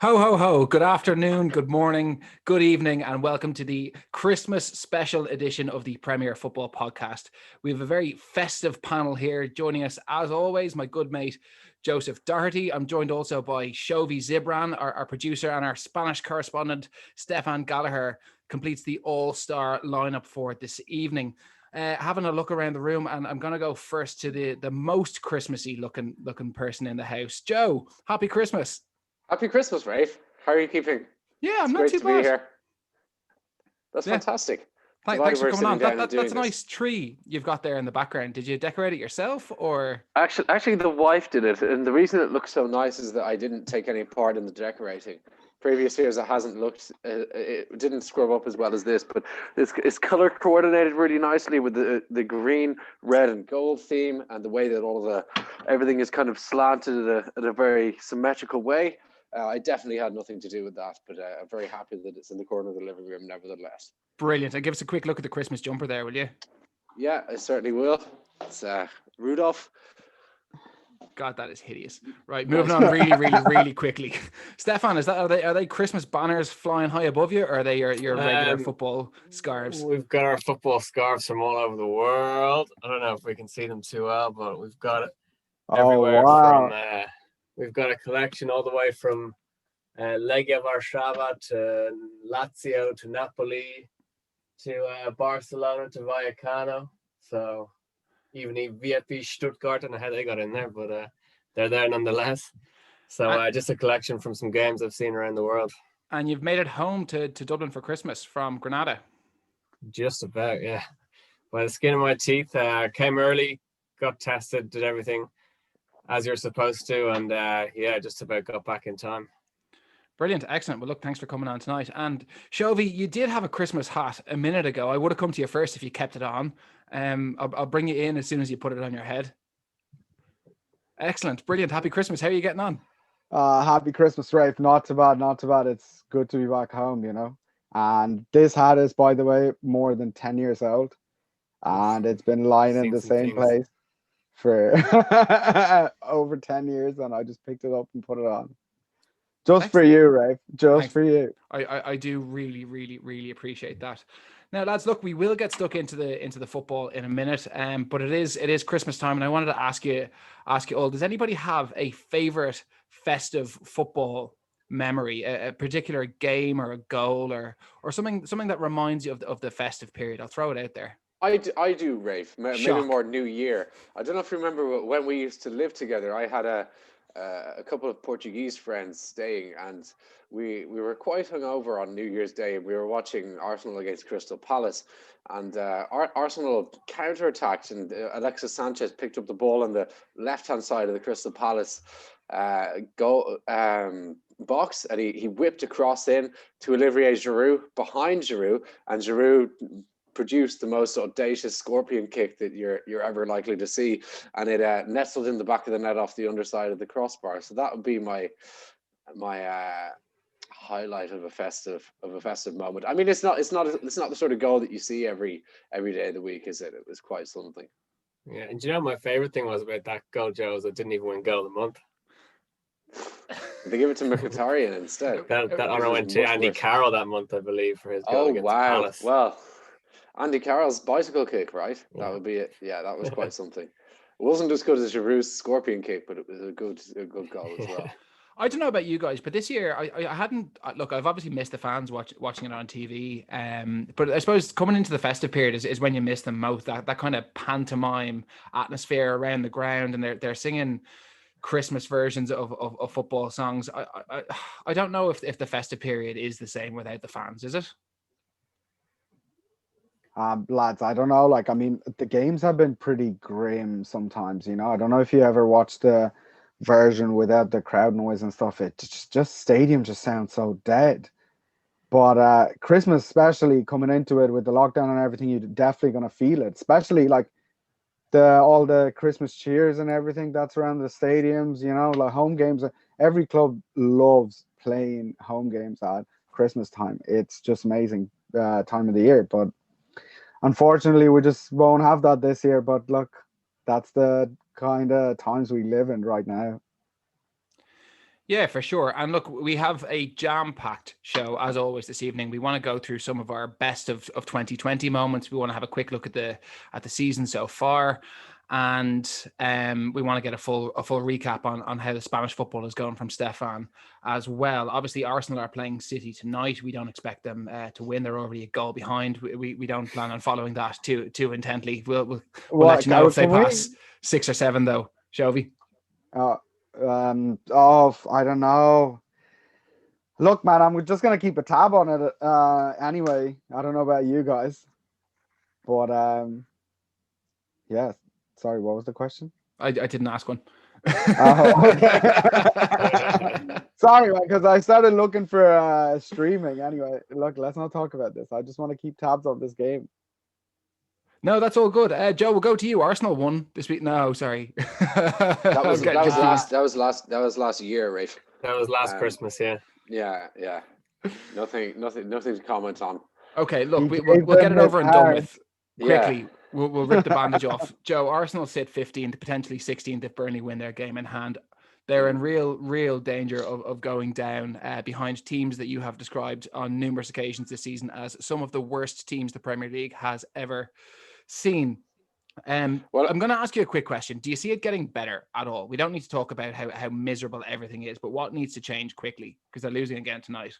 Ho, ho, ho. Good afternoon, good morning, good evening, and welcome to the Christmas special edition of the Premier Football Podcast. We have a very festive panel here. Joining us, as always, my good mate, Joseph Doherty. I'm joined also by Shovy Zibran, our producer, and our Spanish correspondent, Stefan Gallagher, completes the all-star lineup for this evening. Having a look around the room, and I'm going to go first to the most Christmassy looking person in the house. Joe, happy Christmas. Happy Christmas, Rafe. How are you keeping? Yeah, I'm it's not great too to bad. be here. That's Yeah. fantastic. Thanks for coming on. That's a nice tree you've got there in the background. Did you decorate it yourself, or? Actually, the wife did it, and the reason it looks so nice is that I didn't take any part in the decorating. Previous years, it hasn't looked, it didn't scrub up as well as this, but it's color coordinated really nicely with the green, red, and gold theme, and the way that everything is kind of slanted in a very symmetrical way. I definitely had nothing to do with that, but I'm very happy that it's in the corner of the living room nevertheless. Brilliant. And give us a quick look at the Christmas jumper there, will you? Yeah, I certainly will. It's Rudolph. God, that is hideous. Right, moving on really quickly. Stefan, are they Christmas banners flying high above you, or are they your regular football scarves? We've got our football scarves from all over the world. I don't know if we can see them too well, but we've got it everywhere. From we've got a collection all the way from Legia Warszawa to Lazio to Napoli to Barcelona to Vallecano. So even VfB Stuttgart, and how they got in there, but they're there nonetheless. So just a collection from some games I've seen around the world. And you've made it home to Dublin for Christmas from Granada. Just about, yeah. By the skin of my teeth. Came early, got tested, did everything as you're supposed to, and just about got back in time. Brilliant. Excellent. Well, look, thanks for coming on tonight. And Shovy, you did have a Christmas hat a minute ago. I would have come to you first if you kept it on. I'll bring you in as soon as you put it on your head. Excellent. Brilliant. Happy Christmas. How are you getting on? Happy Christmas, Rafe. Not too bad. It's good to be back home, you know. And this hat is, by the way, more than 10 years old. And it's been lying in the same place for over 10 years. And I just picked it up and put it on. Just Excellent. For you, Rafe. Thanks. For you. I do really appreciate that. Now, lads, look, we will get stuck into the football in a minute, but it is Christmas time, and I wanted to ask you all: does anybody have a favorite festive football memory, a particular game or a goal or something that reminds you of the festive period? I'll throw it out there. I do, Rafe. Maybe more New Year. I don't know if you remember when we used to live together. I had a couple of Portuguese friends staying, and we were quite hungover on New Year's Day. We were watching Arsenal against Crystal Palace, and Arsenal counterattacked, and Alexis Sanchez picked up the ball on the left-hand side of the Crystal Palace box, and he whipped across in to Olivier Giroud behind Giroud, and Giroud produced the most audacious scorpion kick that you're ever likely to see, and it nestled in the back of the net off the underside of the crossbar. So that would be my highlight of a festive moment. I mean, it's not the sort of goal that you see every day of the week, is it? It was quite something. Yeah, and do you know my favorite thing was about that goal, Joe, is it didn't even win goal of the month. They give it to Mkhitaryan instead. That honor went to Andy Carroll that month, I believe, for his goal against Palace. Well, Andy Carroll's bicycle kick, right? Yeah. That would be it. Yeah, that was quite something. It wasn't as good as Giroud's scorpion kick, but it was a good goal as well. I don't know about you guys, but this year I hadn't. Look, I've obviously missed the fans watching it on TV. But I suppose coming into the festive period is when you miss them most. That kind of pantomime atmosphere around the ground, and they're singing Christmas versions of football songs. I don't know if the festive period is the same without the fans. Is it? Lads, I don't know. Like, I mean, the games have been pretty grim sometimes, you know. I don't know if you ever watched the version without the crowd noise and stuff. It just stadium just sounds so dead. But Christmas, especially coming into it with the lockdown and everything, you're definitely gonna feel it. Especially like all the Christmas cheers and everything that's around the stadiums, you know, like home games. Every club loves playing home games at Christmas time. It's just amazing time of the year. But unfortunately, we just won't have that this year. But look, that's the kind of times we live in right now. Yeah, for sure. And look, we have a jam-packed show as always this evening. We want to go through some of our best of 2020 moments. We want to have a quick look at the season so far, and we want to get a full recap on how the Spanish football is going from Stefan as well. Obviously, Arsenal are playing City tonight. We don't expect them to win. They're already a goal behind. We don't plan on following that too intently. We'll let you know if they pass 6 or 7 though. Shovy. I don't know. Look, man, I'm just gonna keep a tab on it. Anyway, I don't know about you guys, but yeah. Sorry, what was the question? I didn't ask one. Oh, okay. Sorry, man, because I started looking for streaming. Anyway, look, let's not talk about this. I just want to keep tabs on this game. No, that's all good. Joe, we'll go to you. Arsenal won this week. No, sorry. That was last year, Rafe. That was last Christmas, yeah. Yeah. Nothing to comment on. Okay, look, we'll get it over and done with quickly. Yeah. We'll rip the bandage off. Joe, Arsenal sit 15th, potentially 16th if Burnley win their game in hand. They're in real danger of going down behind teams that you have described on numerous occasions this season as some of the worst teams the Premier League has ever seen. Well, I'm going to ask you a quick question. Do you see it getting better at all? We don't need to talk about how miserable everything is, but what needs to change quickly? Because they're losing again tonight.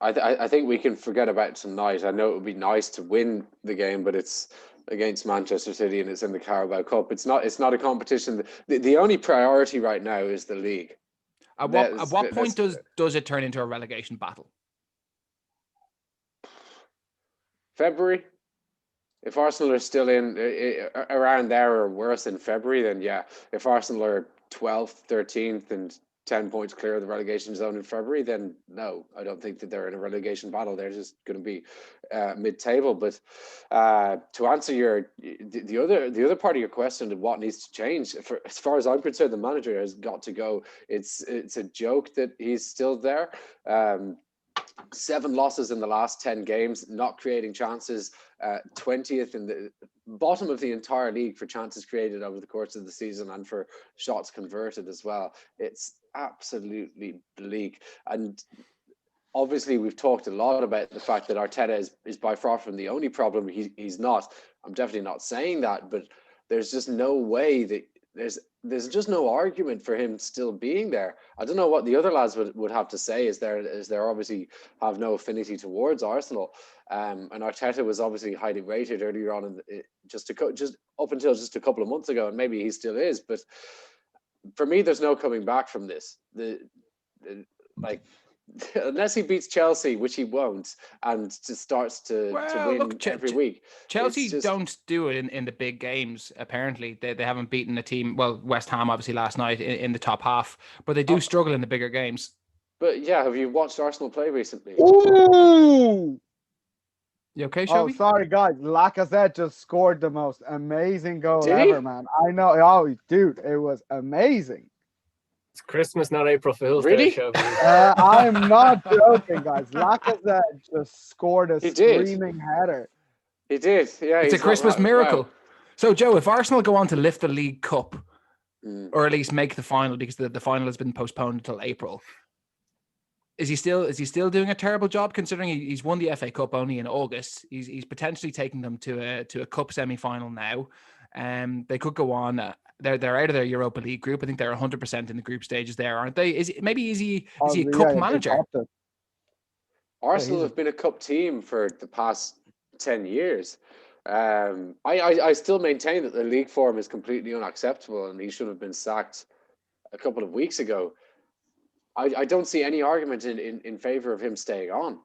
I think we can forget about tonight. I know it would be nice to win the game, but it's against Manchester City and it's in the Carabao Cup. It's not a competition. The only priority right now is the league. At what point does it turn into a relegation battle? February. If Arsenal are still in around there or worse in February, then yeah. If Arsenal are 12th, 13th and 10 points clear of the relegation zone in February, then no, I don't think that they're in a relegation battle. They're just going to be mid-table. But to answer the other part of your question, what needs to change, as far as I'm concerned, the manager has got to go. It's a joke that he's still there. 7 losses in the last 10 games, not creating chances, 20th in the bottom of the entire league for chances created over the course of the season and for shots converted as well. It's absolutely bleak. And obviously we've talked a lot about the fact that Arteta is by far from the only problem. He's not. I'm definitely not saying that, but there's just no way that there's just no argument for him still being there. I don't know what the other lads would have to say, as they're obviously have no affinity towards Arsenal. And Arteta was obviously highly rated earlier on, just up until just a couple of months ago, and maybe he still is. But for me, there's no coming back from this. Unless he beats Chelsea, which he won't, and just starts to win every week. Chelsea don't do it in the big games, apparently. They haven't beaten a team, well, West Ham obviously last night in the top half, but they do struggle in the bigger games. But yeah, have you watched Arsenal play recently? Ooh! You okay, Shovy? Oh, sorry, guys. Lacazette just scored the most amazing goal ever, man. I know. Oh, dude, it was amazing. It's Christmas, not April Fool's Day. Really? I'm not joking, guys. Lacazette just scored a screaming header. He did, yeah. It's a Christmas miracle. Wow. So, Joe, if Arsenal go on to lift the League Cup, or at least make the final, because the final has been postponed until April, is he still doing a terrible job, considering he's won the FA Cup only in August? He's potentially taking them to a cup semi-final now. They could go on. They're out of their Europa League group. I think they're 100% in the group stages there, aren't they? Is he a cup manager? Arsenal have been a cup team for the past 10 years. I still maintain that the league form is completely unacceptable, and he should have been sacked a couple of weeks ago. I don't see any argument in favor of him staying on.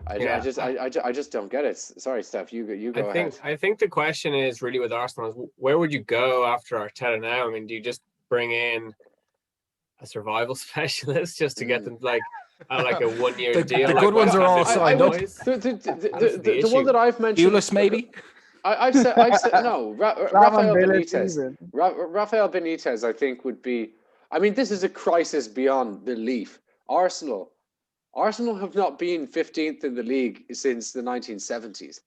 I just don't get it. Sorry, Steph, you go ahead. I think the question is really with Arsenal is, where would you go after Arteta now? I mean, do you just bring in a survival specialist just to get them like a 1-year deal? The good ones are all signed up. The one that I've mentioned, Ulis maybe. I've said no. Rafael Benitez. Rafael Benitez, I think, would be. I mean, this is a crisis beyond belief. Arsenal have not been 15th in the league since the 1970s.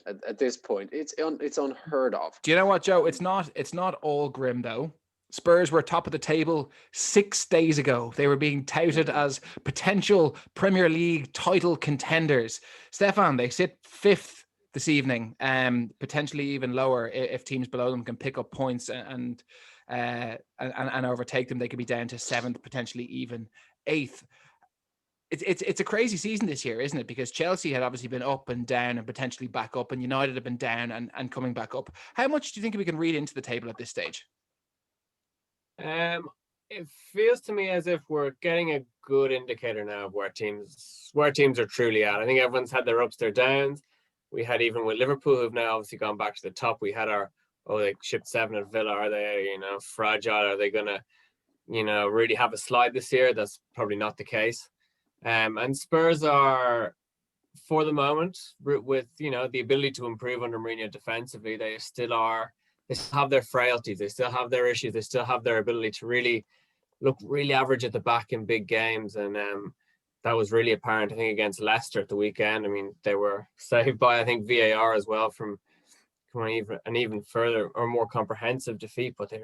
At this point, it's unheard of. Do you know what, Joe? It's not all grim though. Spurs were top of the table 6 days ago. They were being touted as potential Premier League title contenders. Stefan, they sit 5th this evening, potentially even lower if teams below them can pick up points and overtake them. They could be down to 7th, potentially even 8th. It's a crazy season this year, isn't it? Because Chelsea had obviously been up and down and potentially back up, and United have been down and coming back up. How much do you think we can read into the table at this stage? It feels to me as if we're getting a good indicator now of where teams are truly at. I think everyone's had their ups, their downs. We had, even with Liverpool, who've now obviously gone back to the top, we had they shipped 7 at Villa. Are they, fragile? Are they gonna, really have a slide this year? That's probably not the case. And Spurs are, for the moment, with the ability to improve under Mourinho defensively, they still have their frailties, they still have their issues, they still have their ability to really look really average at the back in big games. And that was really apparent, I think, against Leicester at the weekend. I mean, they were saved by, I think, VAR as well from an even further or more comprehensive defeat. But they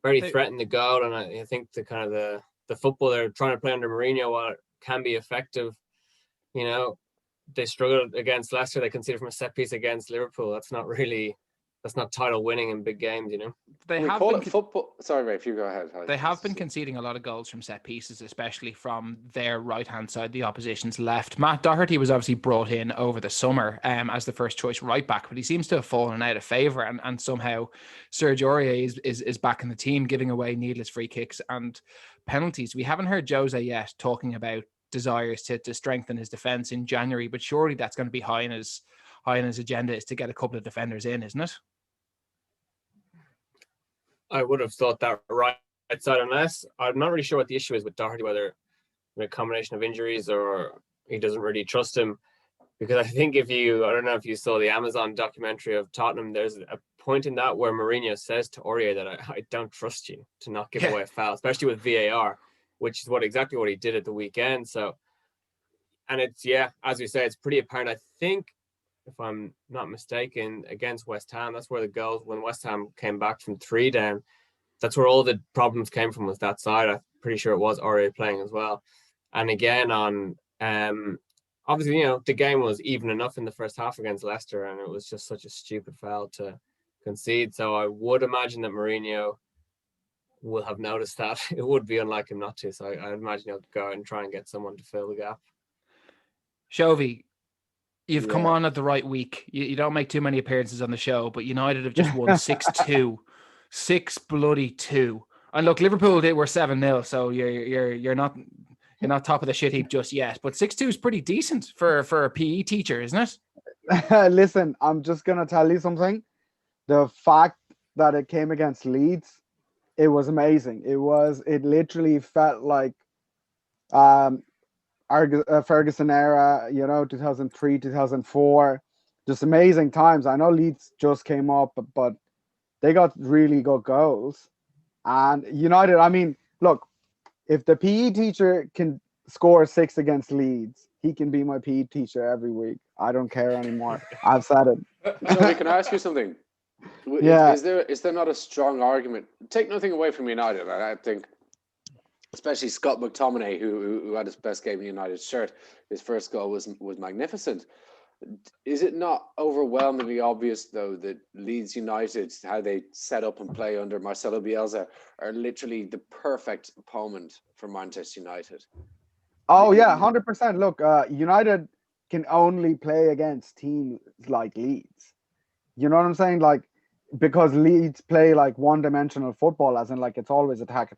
barely threatened the goal, and I think the football they're trying to play under Mourinho, while it can be effective, they struggled against Leicester. They conceded from a set piece against Liverpool. That's not title winning in big games, They we have call been it football. Sorry, Rafe, you go ahead. They have been conceding a lot of goals from set pieces, especially from their right-hand side, the opposition's left. Matt Doherty was obviously brought in over the summer as the first choice right back, but he seems to have fallen out of favour, and somehow Serge Aurier is back in the team, giving away needless free kicks and penalties. We haven't heard Jose yet talking about desires to strengthen his defence in January, but surely that's going to be high in his agenda, is to get a couple of defenders in, isn't it? I would have thought that right side, unless I'm not really sure what the issue is with Doherty, whether a combination of injuries or he doesn't really trust him. Because I think I don't know if you saw the Amazon documentary of Tottenham, there's a point in that where Mourinho says to Aurier that I don't trust you to not give away a foul, especially with VAR, which is exactly what he did at the weekend. So, and it's, as we say, it's pretty apparent. I think, if I'm not mistaken, against West Ham, that's where the goals, when West Ham came back from 3 down, that's where all the problems came from, was that side. I'm pretty sure it was Aurier playing as well. And again, on obviously, the game was even enough in the first half against Leicester, and it was just such a stupid foul to concede. So I would imagine that Mourinho will have noticed that. It would be unlike him not to. So I imagine he'll go out and try and get someone to fill the gap. Shovy, you've come on at the right week. You don't make too many appearances on the show, but United have just won 6-2. 6-2. And look, Liverpool, they were 7-0, so you're not top of the shit heap just yet. But 6-2 is pretty decent for a PE teacher, isn't it? Listen, I'm just gonna tell you something. The fact that it came against Leeds, it was amazing. It literally felt like Ferguson era, 2003, 2004, just amazing times. I know Leeds just came up, but they got really good goals. And United, I mean, look, if the PE teacher can score 6 against Leeds, he can be my PE teacher every week. I don't care anymore. I've said it. So can I ask you something? Yeah. Is there not a strong argument? Take nothing away from United. I think, especially Scott McTominay, who had his best game in United's shirt. His first goal was magnificent. Is it not overwhelmingly obvious, though, that Leeds United, how they set up and play under Marcelo Bielsa, are literally the perfect opponent for Manchester United? Oh, yeah, 100%. Look, United can only play against teams like Leeds. You know what I'm saying? Like, because Leeds play like one-dimensional football, as in like it's always attack.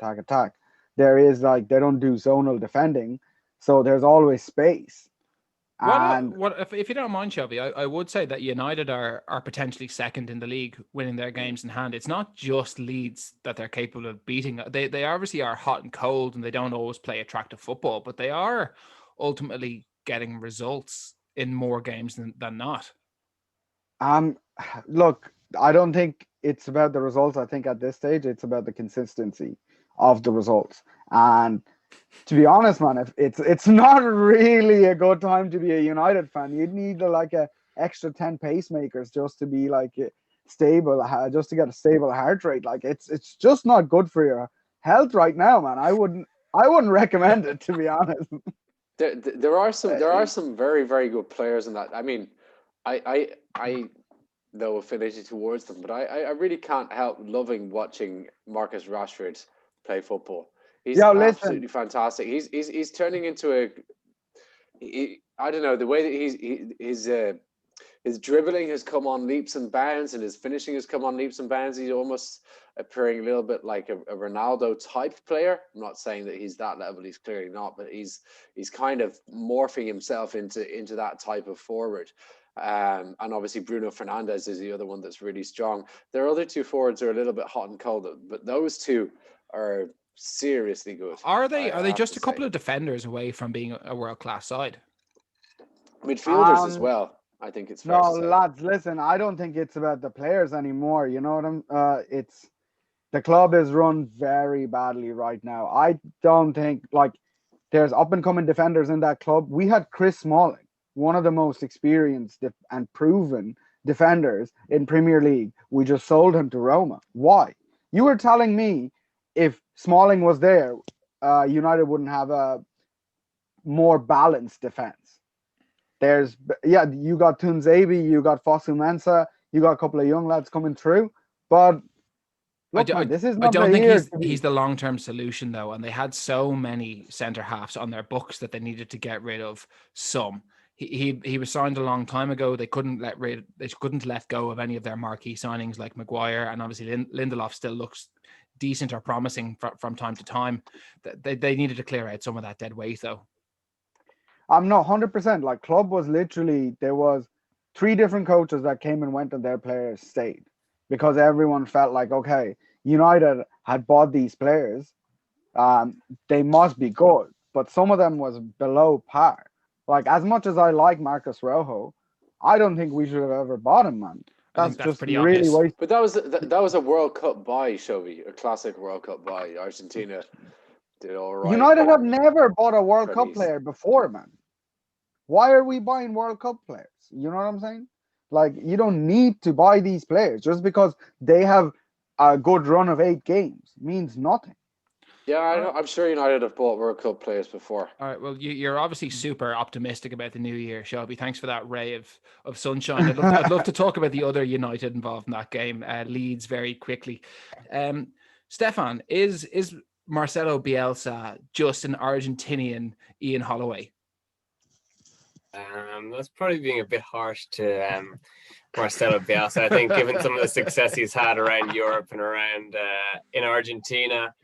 There is like, they don't do zonal defending, so there's always space. If you don't mind, Shovy, I would say that United are potentially second in the league, winning their games in hand. It's not just Leeds that they're capable of beating. They obviously are hot and cold, and they don't always play attractive football, but they are ultimately getting results in more games than not. Look, I don't think it's about the results. I think at this stage, it's about the consistency of the results. And to be honest, man, it's not really a good time to be a United fan. You'd need like a extra 10 pacemakers just to be like stable, just to get a stable heart rate. Like it's just not good for your health right now, man. I wouldn't recommend it, to be honest. There are some very, very good players in that. I mean, I no affinity towards them, but I really can't help loving watching Marcus Rashford play football. He's absolutely fantastic. He's turning into I don't know, the way that his dribbling has come on leaps and bounds, and his finishing has come on leaps and bounds. He's almost appearing a little bit like a Ronaldo type player. I'm not saying that he's that level. He's clearly not, but he's kind of morphing himself into that type of forward. And obviously Bruno Fernandes is the other one that's really strong. Their other two forwards are a little bit hot and cold, but those two are seriously good. Are they just a couple of defenders away from being a world-class side? Midfielders as well. I think it's fair to say. Lads, listen, I don't think it's about the players anymore. You know what it's the club is run very badly right now. I don't think there's up and coming defenders in that club. We had Chris Smalling, one of the most experienced and proven defenders in Premier League. We just sold him to Roma. Why? You were telling me if Smalling was there, United wouldn't have a more balanced defense. You got Tunzabi, you got Fosu Mensah, you got a couple of young lads coming through, but this is not. I don't think he's the long-term solution though, and they had so many centre halves on their books that they needed to get rid of some. He was signed a long time ago. They couldn't let go of any of their marquee signings like Maguire, and obviously Lindelof still looks decent or promising from time to time. They needed to clear out some of that dead weight though. I'm not 100%. Like club was literally, there was 3 different coaches that came and went and their players stayed because everyone felt like, okay, United had bought these players. They must be good, but some of them was below par. Like as much as I like Marcus Rojo, I don't think we should have ever bought him, man. That's just pretty really wasted. But that was a World Cup buy, Shovy, a classic World Cup buy. Argentina did all right. United have never bought a World Cup player before, man. Why are we buying World Cup players? You know what I'm saying? Like, you don't need to buy these players. Just because they have a good run of 8 games means nothing. Yeah, I'm sure United have bought World Cup players before. All right, well, you're obviously super optimistic about the new year, Shelby. Thanks for that ray of sunshine. I'd love to talk about the other United involved in that game, Leeds, very quickly. Stefan, is Marcelo Bielsa just an Argentinian Ian Holloway? That's probably being a bit harsh to Marcelo Bielsa. I think given some of the success he's had around Europe and around in Argentina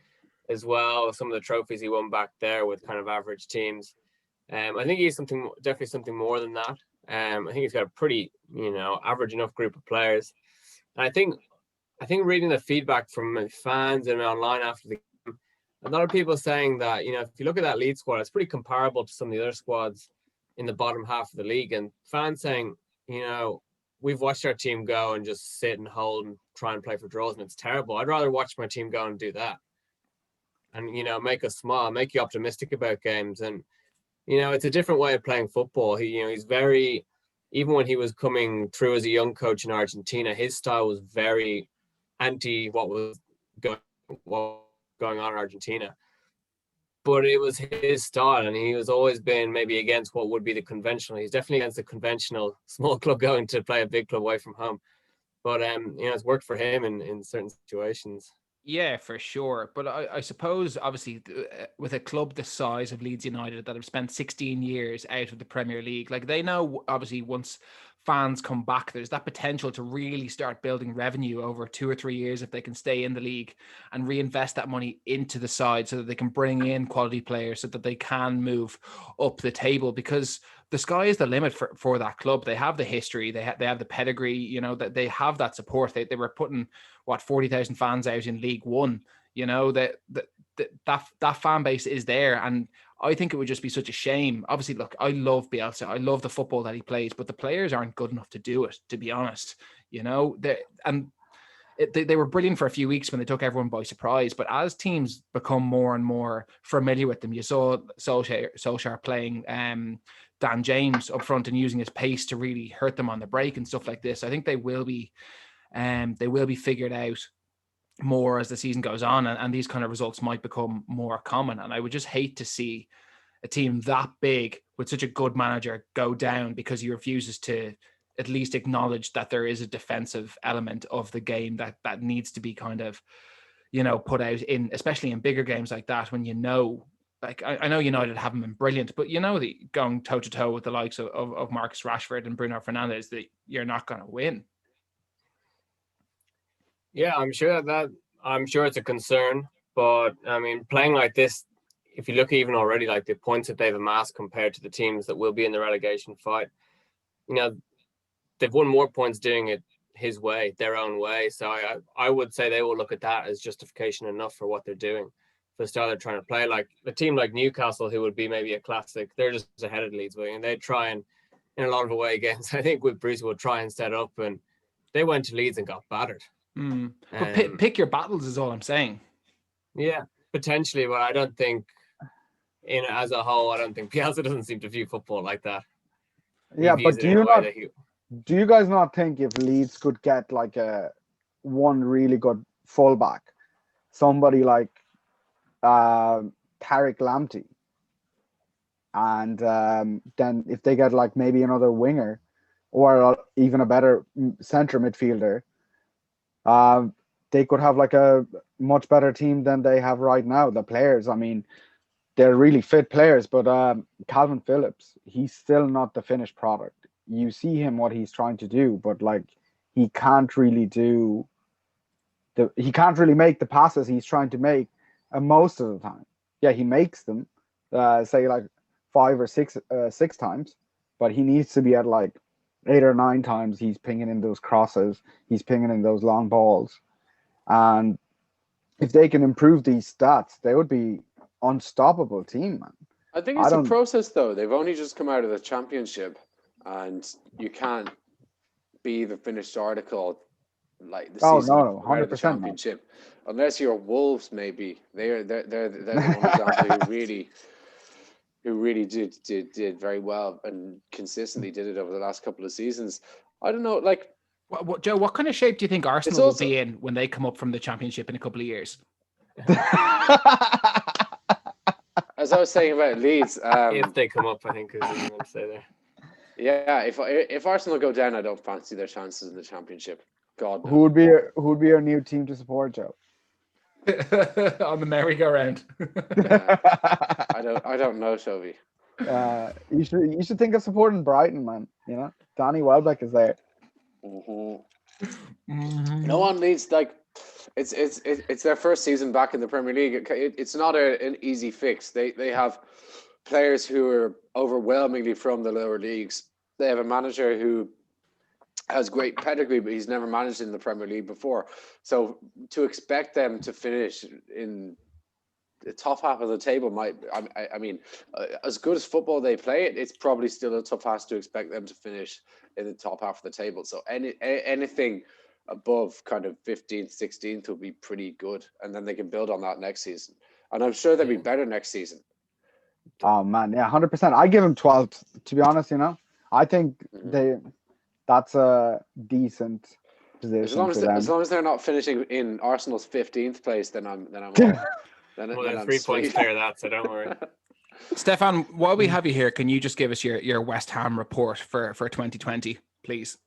as well, some of the trophies he won back there with kind of average teams. I think he's definitely something more than that. I think he's got a pretty, average enough group of players. And I think reading the feedback from fans and online after the game, a lot of people saying that, if you look at that Leeds squad, it's pretty comparable to some of the other squads in the bottom half of the league, and fans saying, we've watched our team go and just sit and hold and try and play for draws, and it's terrible. I'd rather watch my team go and do that, and make us smile, make you optimistic about games, and it's a different way of playing football. He's very, even when he was coming through as a young coach in Argentina, his style was very anti what was going on in Argentina. But it was his style, and he was always been maybe against what would be the conventional. He's definitely against the conventional small club going to play a big club away from home. But it's worked for him in certain situations. Yeah, for sure. But I suppose, obviously, with a club the size of Leeds United that have spent 16 years out of the Premier League, like they know, obviously, once fans come back, there's that potential to really start building revenue over 2 or 3 years if they can stay in the league and reinvest that money into the side so that they can bring in quality players so that they can move up the table, because the sky is the limit for that club. They have the history, they have the pedigree, that they have that support. They were putting 40,000 fans out in League One, that fan base is there. And I think it would just be such a shame. Obviously, look, I love Bielsa. I love the football that he plays, but the players aren't good enough to do it, to be honest. They were brilliant for a few weeks when they took everyone by surprise. But as teams become more and more familiar with them, you saw Solskjaer playing Dan James up front and using his pace to really hurt them on the break and stuff like this. I think they will be They will be figured out more as the season goes on, and these kind of results might become more common. And I would just hate to see a team that big with such a good manager go down because he refuses to at least acknowledge that there is a defensive element of the game that needs to be kind of, put out in, especially in bigger games like that, when like I know United haven't been brilliant, but going toe to toe with the likes of Marcus Rashford and Bruno Fernandes, that you're not going to win. Yeah, I'm sure it's a concern, but I mean, playing like this, if you look even already, like the points that they've amassed compared to the teams that will be in the relegation fight, they've won more points doing it his way, their own way. So I would say they will look at that as justification enough for what they're doing, for the style they're trying to play. Like a team like Newcastle, who would be maybe a classic, they're just ahead of Leeds, and they try and, in a lot of away games, I think with Bruce will try and set up, and they went to Leeds and got battered. But pick your battles is all I'm saying. Yeah, potentially, but I don't think, as a whole, I don't think Bielsa doesn't seem to view football like that. Yeah, but do you guys not think if Leeds could get like one really good fullback, somebody like Tariq Lamptey, and then if they get like maybe another winger or even a better centre midfielder, they could have like a much better team than they have right now. The players, I mean, they're really fit players, but Calvin Phillips, he's still not the finished product. You see him, what he's trying to do, but like he can't really make the passes he's trying to make most of the time. Yeah, he makes them, say like 5 or 6 times, but he needs to be at like 8 or 9 times. He's pinging in those crosses, he's pinging in those long balls, and if they can improve these stats, they would be unstoppable team, man. I think it's a process, though. They've only just come out of the championship, and you can't be the finished article like the season no, 100% championship, unless you're Wolves. Maybe they're the one example who really did very well and consistently did it over the last couple of seasons. I don't know, like. Joe, what kind of shape do you think Arsenal will be in when they come up from the championship in a couple of years? As I was saying about Leeds, if they come up, I think is what I'm going to say there. Yeah, if Arsenal go down, I don't fancy their chances in the championship. God, no. Who would be your new team to support, Joe? On the merry-go-round. I don't know, Shovy. You should think of supporting Brighton, man. Danny Welbeck is there. Mm-hmm. No one needs, like, it's their first season back in the Premier League. It's not an easy fix. They have players who are overwhelmingly from the lower leagues. They have a manager who has great pedigree, but he's never managed in the Premier League before. So to expect them to finish in the top half of the table I mean, as good as football they play, it's probably still a tough task to expect them to finish in the top half of the table. So anything above kind of 15th, 16th will be pretty good, and then they can build on that next season. And I'm sure they'll be better next season. Oh man, yeah, 100%. I give them 12th, to be honest. I think that's a decent position. As long as they're not finishing in Arsenal's 15th place, then I'm all. Well, they're 3 points clear of that, so don't worry. Stefan, while we have you here, can you just give us your West Ham report for 2020, please?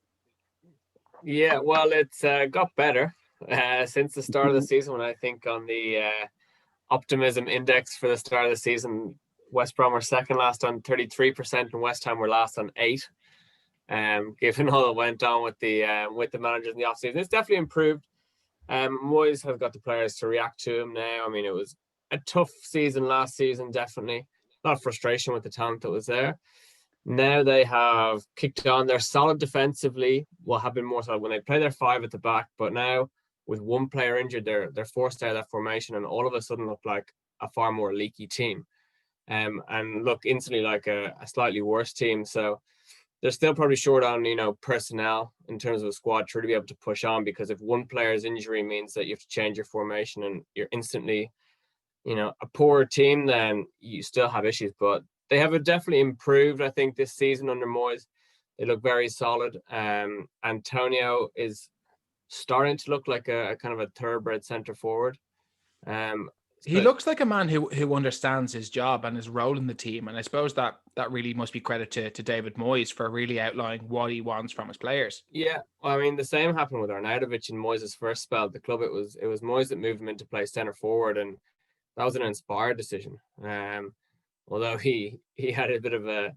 Yeah, well, it's got better since the start of the season. When I think on the optimism index for the start of the season, West Brom were second last on 33%, and West Ham were last on 8%. Given all that went on with the managers in the offseason, it's definitely improved. Moyes has got the players to react to him now. I mean, it was a tough season last season, definitely. A lot of frustration with the talent that was there. Now they have kicked on. They're solid defensively. Will have been more solid when they play their 5 at the back. But now, with one player injured, they're forced out of that formation, and all of a sudden look like a far more leaky team. And look instantly like a slightly worse team. So they're still probably short on, personnel in terms of a squad to be able to push on, because if one player's injury means that you have to change your formation and you're instantly, a poor team, then you still have issues. But they have definitely improved, I think, this season under Moyes. They look very solid. Antonio is starting to look like a kind of a thoroughbred centre forward. He looks like a man who understands his job and his role in the team, and I suppose that really must be credit to David Moyes for really outlining what he wants from his players. Yeah, well, I mean, the same happened with Arnautovic in Moyes' first spell at the club. It was Moyes that moved him into play centre forward, and that was an inspired decision. Although he had a bit of a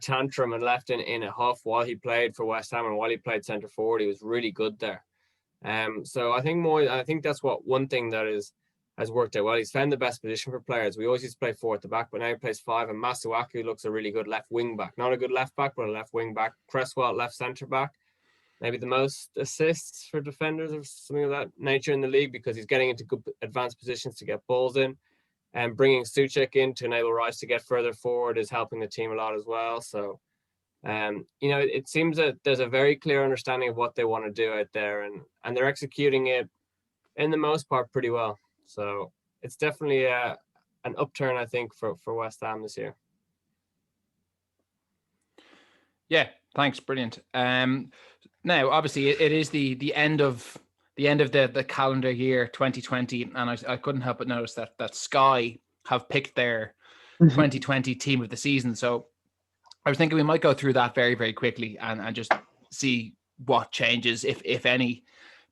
tantrum and left in a huff while he played for West Ham, and while he played centre forward, he was really good there. So I think Moyes, I think that's one thing that has worked out well. He's found the best position for players. We always used to play 4 at the back, but now he plays 5. And Masuaku looks a really good left wing back. Not a good left back, but a left wing back. Cresswell left centre back. Maybe the most assists for defenders or something of that nature in the league, because he's getting into good advanced positions to get balls in. And bringing Souček in to enable Rice to get further forward is helping the team a lot as well. So, it seems that there's a very clear understanding of what they want to do out there, and they're executing it in the most part pretty well. So it's definitely an upturn, I think, for West Ham this year. Yeah, thanks, brilliant. Now, obviously, it is the end of the calendar year 2020, and I couldn't help but notice that Sky have picked their 2020 team of the season. So I was thinking we might go through that very, very quickly and just see what changes, if any,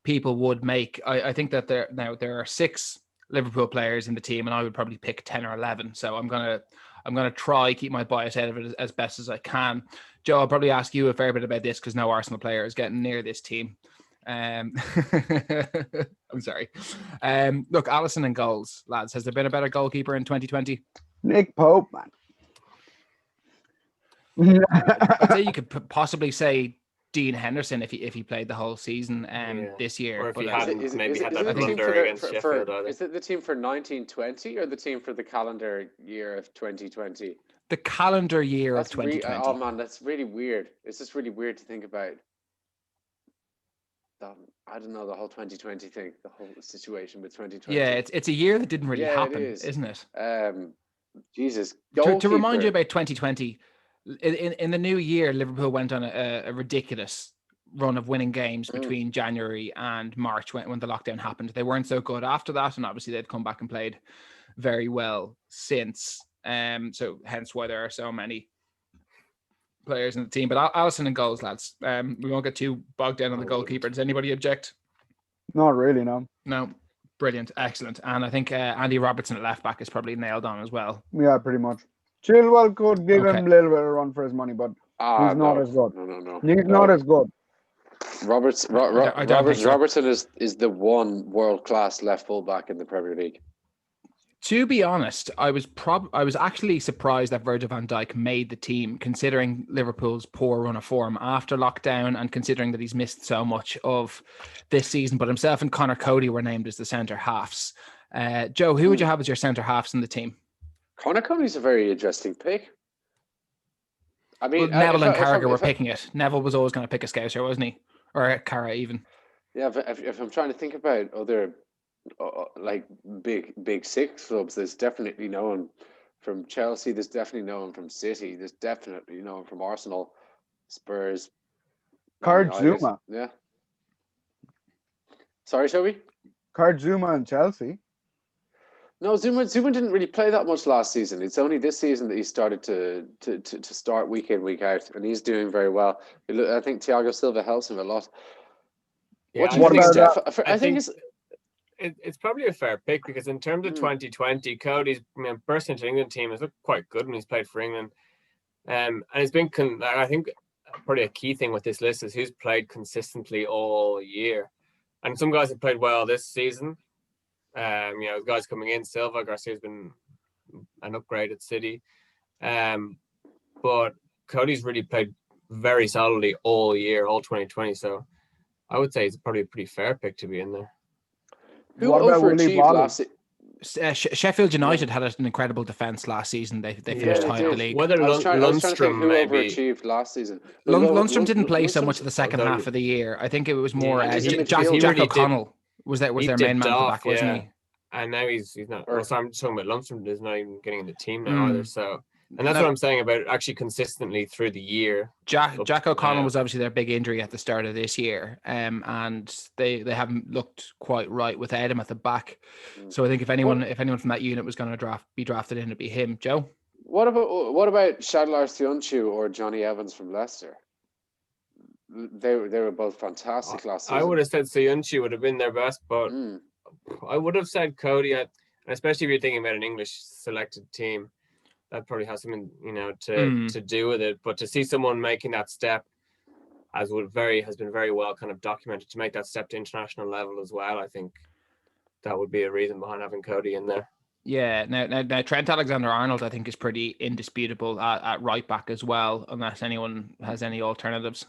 people would make. I think that there are 6 Liverpool players in the team, and I would probably pick 10 or 11. So I'm gonna try keep my bias out of it as best as I can. Joe, I'll probably ask you a fair bit about this because no Arsenal player is getting near this team. I'm sorry. Look, Alisson in goals, lads. Has there been a better goalkeeper in 2020? Nick Pope, man. I'd say you could possibly say Dean Henderson if he played the whole season this year. Or if but he hadn't maybe had that blunder against Sheffield. Is it the team for 1920 or the team for the calendar year of 2020? The calendar year of 2020. Oh man, that's really weird. It's just really weird to think about. I don't know, the whole 2020 thing, the whole situation with 2020. Yeah, it's a year that didn't really happen, isn't it? Jesus. To remind you about 2020, in the new year, Liverpool went on a ridiculous run of winning games between January and March when the lockdown happened. They weren't so good after that, and obviously they'd come back and played very well since. So hence why there are so many players in the team. But Alisson in goals, lads. We won't get too bogged down on the goalkeeper. Does anybody object? Not really, no. No. Brilliant. Excellent. And I think Andy Robertson at left back is probably nailed on as well. Yeah, pretty much. Chilwell could give him a little bit of run for his money, but he's not as good. No. He's not as good. Robertson is the one world-class left full-back in the Premier League. To be honest, I was actually surprised that Virgil van Dijk made the team, considering Liverpool's poor run of form after lockdown and considering that he's missed so much of this season. But himself and Connor Cody were named as the centre halves. Joe, who would you have as your centre halves in the team? Connor Cody's a very interesting pick. I mean, Neville and Carragher were picking it. Neville was always going to pick a Scouser, wasn't he? Or a Cara even. Yeah, but if I'm trying to think about other like big 6 clubs, there's definitely no one from Chelsea, there's definitely no one from City, there's definitely no one from Arsenal, Spurs, Card Zuma. Yeah. Sorry, Shovy? Card Zuma and Chelsea. No, Zuma didn't really play that much last season. It's only this season that he started to start week in, week out, and he's doing very well. I think Thiago Silva helps him a lot. Yeah, What do you think, Steph? I think it's probably a fair pick because in terms of 2020, Cody's burst into England team has looked quite good when he's played for England. And it's been, I think, probably a key thing with this list is who's played consistently all year. And some guys have played well this season. Guys coming in, Silva, Garcia's been an upgrade at City. But Cody's really played very solidly all year, all 2020. So I would say it's probably a pretty fair pick to be in there. Who overachieved last season? Sheffield United had an incredible defence last season. They finished high in the league. Whether Lundstrom maybe overachieved last season. Lundstrom didn't play so much of the second half of the year. I think it was more Jack O'Connell was their main man at the back, wasn't he? And now he's not. So I'm talking about Lundstrom is not even getting in the team now either. So And that's what I'm saying about actually consistently through the year. Jack O'Connell was obviously their big injury at the start of this year, and they haven't looked quite right without him at the back. So I think if anyone from that unit was going to be drafted in, it'd be him. Joe, what about Shadlar Sionchu or Johnny Evans from Leicester? They were both fantastic last season. I would have said Sionchu would have been their best, but I would have said Cody, especially if you're thinking about an English selected team. That probably has something, to do with it. But to see someone making that step, has been very well kind of documented, to make that step to international level as well, I think that would be a reason behind having Cody in there. Yeah. Now Trent Alexander-Arnold, I think, is pretty indisputable at right back as well, unless anyone has any alternatives.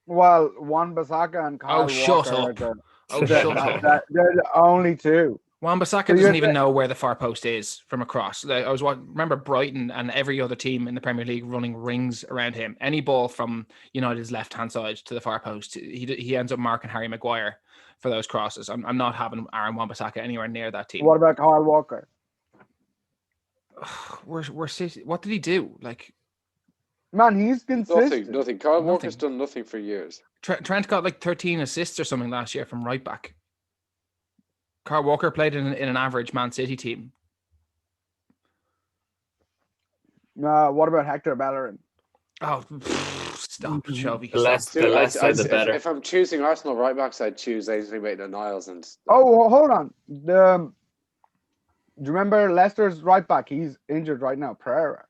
Well, Wan-Bissaka and Kyle Walker. Shut up. Shut up. They're the only two. Wan-Bissaka doesn't even know where the far post is from across. Remember Brighton and every other team in the Premier League running rings around him. Any ball from United's left-hand side to the far post, he ends up marking Harry Maguire for those crosses. I'm not having Aaron Wan-Bissaka anywhere near that team. What about Kyle Walker? What did he do? Like, man, he's consistent. Nothing. Kyle Walker's done nothing for years. Trent got like 13 assists or something last year from right back. Kyle Walker played in an average Man City team. What about Hector Bellerin? Oh, stop, Shovy. The less said, the better. If I'm choosing Arsenal right backs, I'd choose Ainsley Maitland-Niles. Hold on. Do you remember Leicester's right back? He's injured right now, Pereira.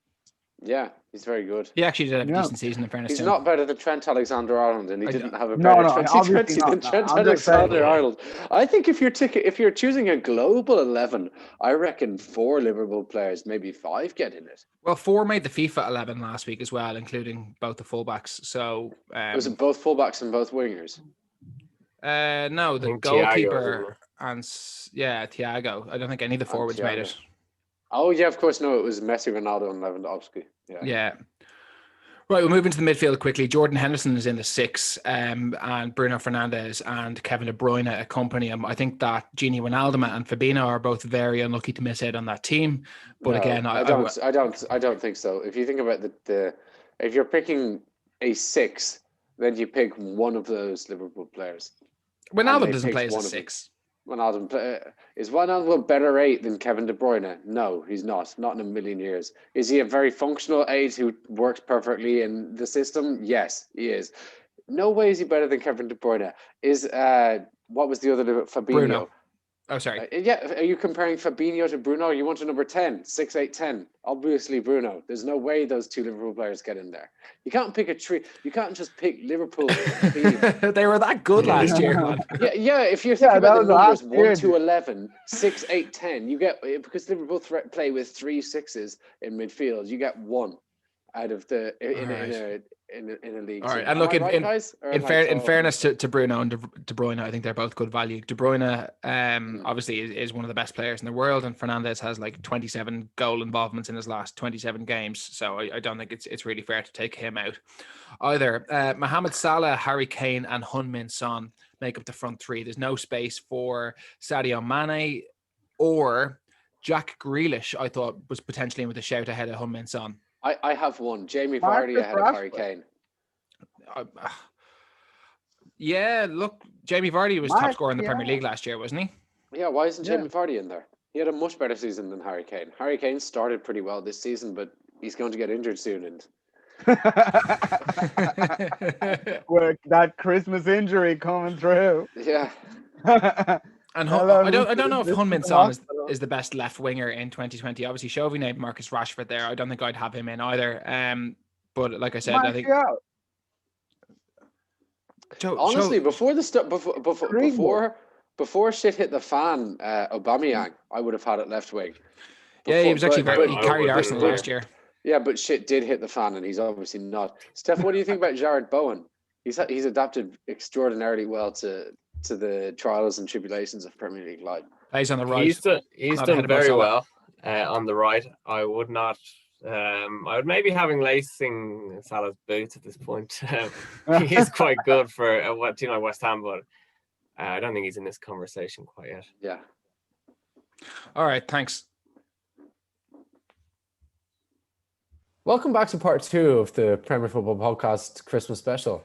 Yeah, he's very good. He actually did have a decent season, in fairness. He's not better than Trent Alexander-Arnold, and he didn't have a better 2020 than Trent Alexander-Arnold. I think if you're choosing a global 11, I reckon 4 Liverpool players, maybe 5, get in it. Well, 4 made the FIFA 11 last week as well, including both the fullbacks. So was it both fullbacks and both wingers? No, the goalkeeper and Thiago. I don't think any of the forwards made it. Oh, yeah, of course. No, it was Messi, Ronaldo, and Lewandowski. Yeah. Right, we'll move into the midfield quickly. Jordan Henderson is in the 6, and Bruno Fernandes and Kevin De Bruyne accompany him. I think that Gini Wijnaldum and Fabinho are both very unlucky to miss out on that team. But no, again, I don't think so. If you think about if you're picking a 6, then you pick one of those Liverpool players. Wijnaldum doesn't play as a 6. Is Wijnaldum a better 8 than Kevin De Bruyne? No, he's not in a million years. Is he a very functional 8 who works perfectly in the system? Yes, he is. No way is he better than Kevin De Bruyne. What was the other Fabinho? Bruno. Oh, sorry. Are you comparing Fabinho to Bruno? You want a number 10, 6, 8, 10. Obviously Bruno. There's no way those 2 Liverpool players get in there. You can't pick a tree. You can't just pick Liverpool team. They were that good last year, man. Yeah. If you think about the numbers 1 to 11, 6, 8, 10, you get, because Liverpool play with 3 6s in midfield, you get 1 out of the in a league. All right, and look, in fairness to Bruno and De Bruyne, I think they're both good value. De Bruyne, obviously, is one of the best players in the world, and Fernandes has like 27 goal involvements in his last 27 games. So I don't think it's really fair to take him out either. Mohamed Salah, Harry Kane, and Heung-min Son make up the front 3. There's no space for Sadio Mane or Jack Grealish. I thought was potentially with a shout ahead of Heung-min Son. I have one. Jamie Vardy ahead of Harry Kane. Yeah, look, Jamie Vardy was top scorer in the Premier League last year, wasn't he? Yeah, why isn't Jamie Vardy in there? He had a much better season than Harry Kane. Harry Kane started pretty well this season, but he's going to get injured soon. And with that Christmas injury coming through. Yeah. And I don't know if Heung-min Son is the best left winger in 2020. Obviously, Shovy named Marcus Rashford there. I don't think I'd have him in either. But like I said, I think honestly, before shit hit the fan, Aubameyang, I would have had it left wing. He was actually he carried Arsenal last year. Yeah, but shit did hit the fan, and he's obviously not. Steph, what do you think about Jared Bowen? He's adapted extraordinarily well to the trials and tribulations of Premier League life. Plays on the right. He's done very well on the right. I would not. I would maybe having lacing Salah's boots at this point. He is quite good for a team like West Ham, but I don't think he's in this conversation quite yet. Yeah. All right. Thanks. Welcome back to part 2 of the Premier Football Podcast Christmas special.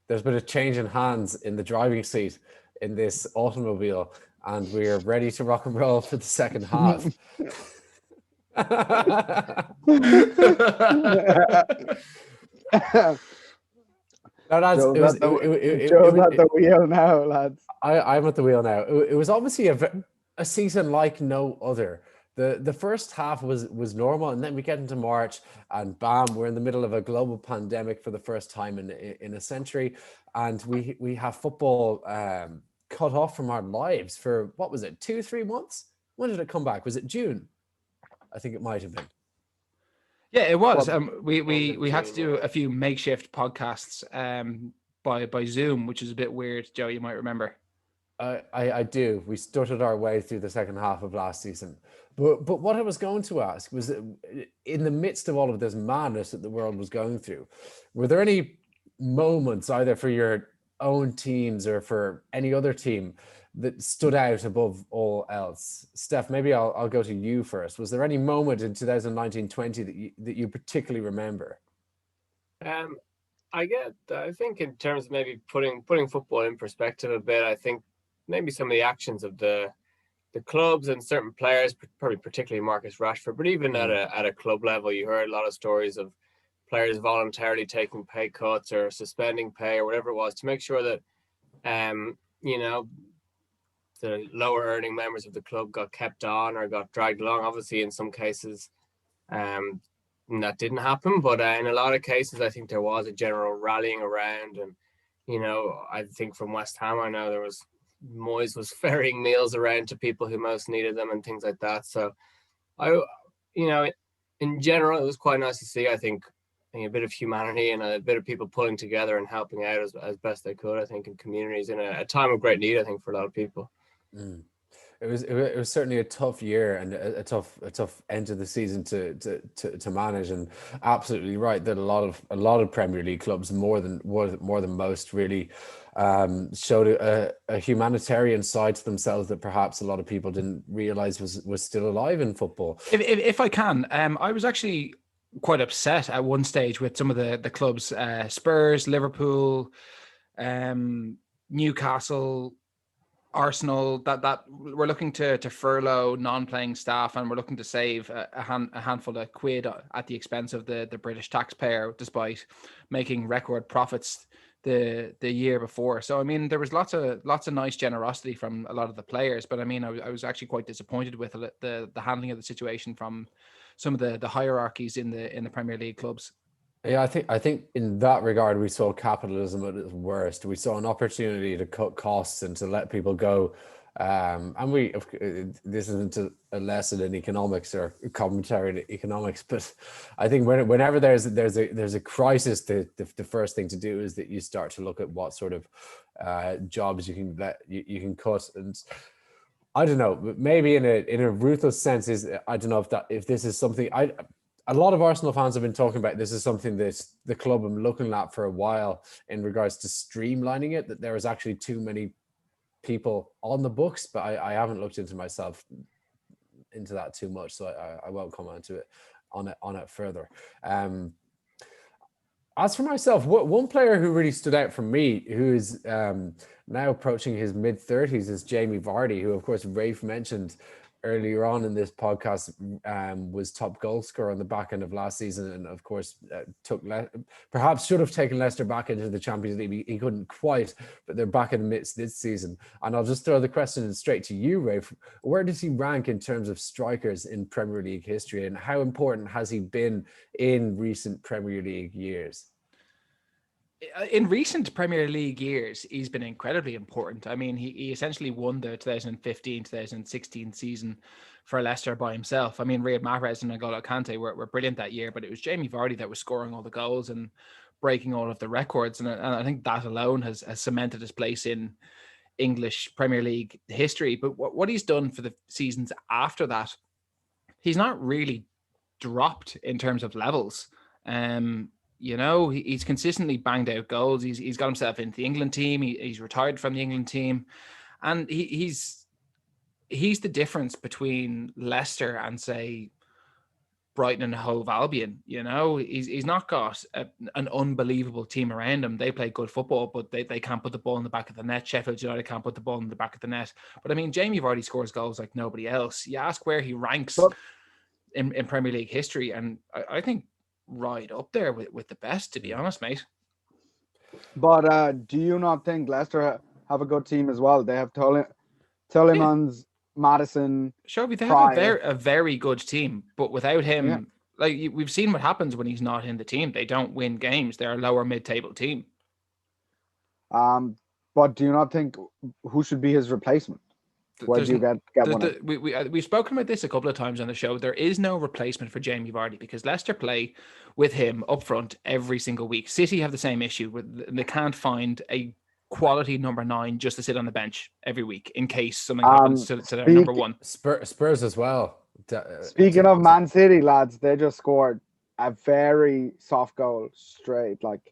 There's been a change in hands in the driving seat in this automobile, and we're ready to rock and roll for the second half. No, lads, Joe's at the wheel now, lads. I'm at the wheel now. It was obviously a season like no other. The first half was normal, and then we get into March, and bam, we're in the middle of a global pandemic for the first time in a century, and we have football cut off from our lives for, what was it, 2-3 months? When did it come back? Was it June? I think it might have been. Yeah, it was. We had to do a few makeshift podcasts by Zoom, which is a bit weird, Joe. You might remember. I do. We stuttered our way through the second half of last season. But what I was going to ask was, in the midst of all of this madness that the world was going through, were there any moments, either for your own teams or for any other team, that stood out above all else? Steph, maybe I'll go to you first. Was there any moment in 2019-20 that you particularly remember? I think in terms of maybe putting football in perspective a bit, I think maybe some of the actions of the clubs and certain players, probably particularly Marcus Rashford, but even at a club level, you heard a lot of stories of players voluntarily taking pay cuts or suspending pay or whatever it was to make sure that the lower earning members of the club got kept on or got dragged along. Obviously, in some cases, that didn't happen, but in a lot of cases, I think there was a general rallying around. And I think from West Ham, I know there was Moyes was ferrying meals around to people who most needed them and things like that. So in general, it was quite nice to see. I think a bit of humanity and a bit of people pulling together and helping out as best they could, I think, in communities in a time of great need, I think, for a lot of people. It was certainly a tough year and a tough end to the season to manage, and absolutely right that a lot of Premier League clubs, more than most, really showed a humanitarian side to themselves that perhaps a lot of people didn't realize was still alive in football. If I can, I was actually quite upset at one stage with some of the clubs, Spurs, Liverpool, Newcastle, Arsenal, that we're looking to furlough non-playing staff, and we're looking to save a handful of quid at the expense of the British taxpayer, despite making record profits the year before. So I mean, there was lots of nice generosity from a lot of the players, but I mean, I was actually quite disappointed with the handling of the situation from some of the hierarchies in the Premier League clubs. Yeah, I think in that regard, we saw capitalism at its worst. We saw an opportunity to cut costs and to let people go. And this isn't a lesson in economics or commentary in economics, but I think whenever there's a crisis, the first thing to do is that you start to look at what sort of jobs you can cut. And I don't know, maybe in a ruthless sense, I don't know if this is something a lot of Arsenal fans have been talking about. This is something that the club I'm looking at for a while in regards to streamlining it, that there is actually too many people on the books, but I haven't looked into that too much, so I won't comment on it further. As for myself, one player who really stood out for me, who is now approaching his mid-30s, is Jamie Vardy, who, of course, Rafe mentioned earlier on in this podcast, was top goal scorer on the back end of last season, and of course perhaps should have taken Leicester back into the Champions League. He couldn't quite, but they're back in the midst this season. And I'll just throw the question straight to you, Rafe. Where does he rank in terms of strikers in Premier League history, and how important has he been in recent Premier League years? In recent Premier League years, he's been incredibly important. I mean, he essentially won the 2015-2016 season for Leicester by himself. I mean, Riyad Mahrez and N'Golo Kante were brilliant that year, but it was Jamie Vardy that was scoring all the goals and breaking all of the records. And I think that alone has cemented his place in English Premier League history. But what he's done for the seasons after that, he's not really dropped in terms of levels. He's consistently banged out goals. He's got himself into the England team. He's retired from the England team, and he's the difference between Leicester and, say, Brighton and Hove Albion. You know, he's not got an unbelievable team around him. They play good football, but they can't put the ball in the back of the net. Sheffield United can't put the ball in the back of the net. But I mean, Jamie Vardy scores goals like nobody else. You ask where he ranks in Premier League history, and I think right up there with the best, to be honest, mate. But do you not think Leicester have a good team as well? They have Tielemans, Madison. Shovy, they Pryor. have a very good team, but without him, like we've seen what happens when he's not in the team. They don't win games. They're a lower mid-table team. But do you not think who should be his replacement? Where do you get one? We've spoken about this a couple of times on the show. There is no replacement for Jamie Vardy because Leicester play with him up front every single week. City have the same issue. They can't find a quality number 9 just to sit on the bench every week in case something happens to their number 1. Spurs as well. Speaking of Man City, lads, they just scored a very soft goal straight. Like,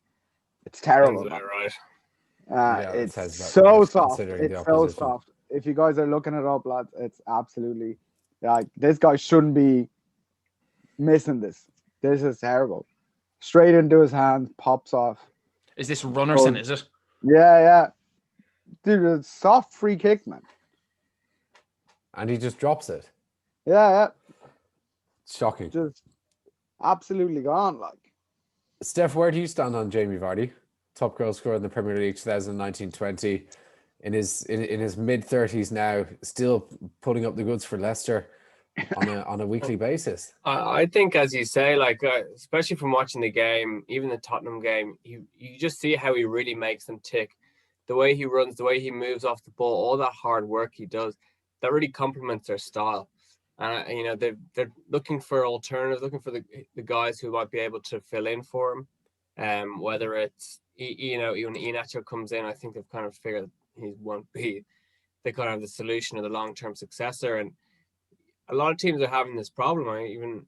it's terrible. Is that right? It's so soft. It's so soft. If you guys are looking it up, lads, it's absolutely like this guy shouldn't be missing this. This is terrible. Straight into his hand, pops off. Is this Runnerson, is it? Yeah. Dude, a soft free kick, man. And he just drops it. Yeah. Shocking. Just absolutely gone, like. Steph, where do you stand on Jamie Vardy? Top goal scorer in the Premier League 2019-20. In his mid-30s now, still putting up the goods for Leicester on a weekly basis. I think, as you say, like especially from watching the game, even the Tottenham game, you just see how he really makes them tick. The way he runs, the way he moves off the ball, all that hard work he does, that really complements their style. And they're looking for alternatives, looking for the guys who might be able to fill in for him. Whether it's even Iheanacho comes in, I think they've kind of figured he won't be the kind of the solution or the long-term successor. And a lot of teams are having this problem. Even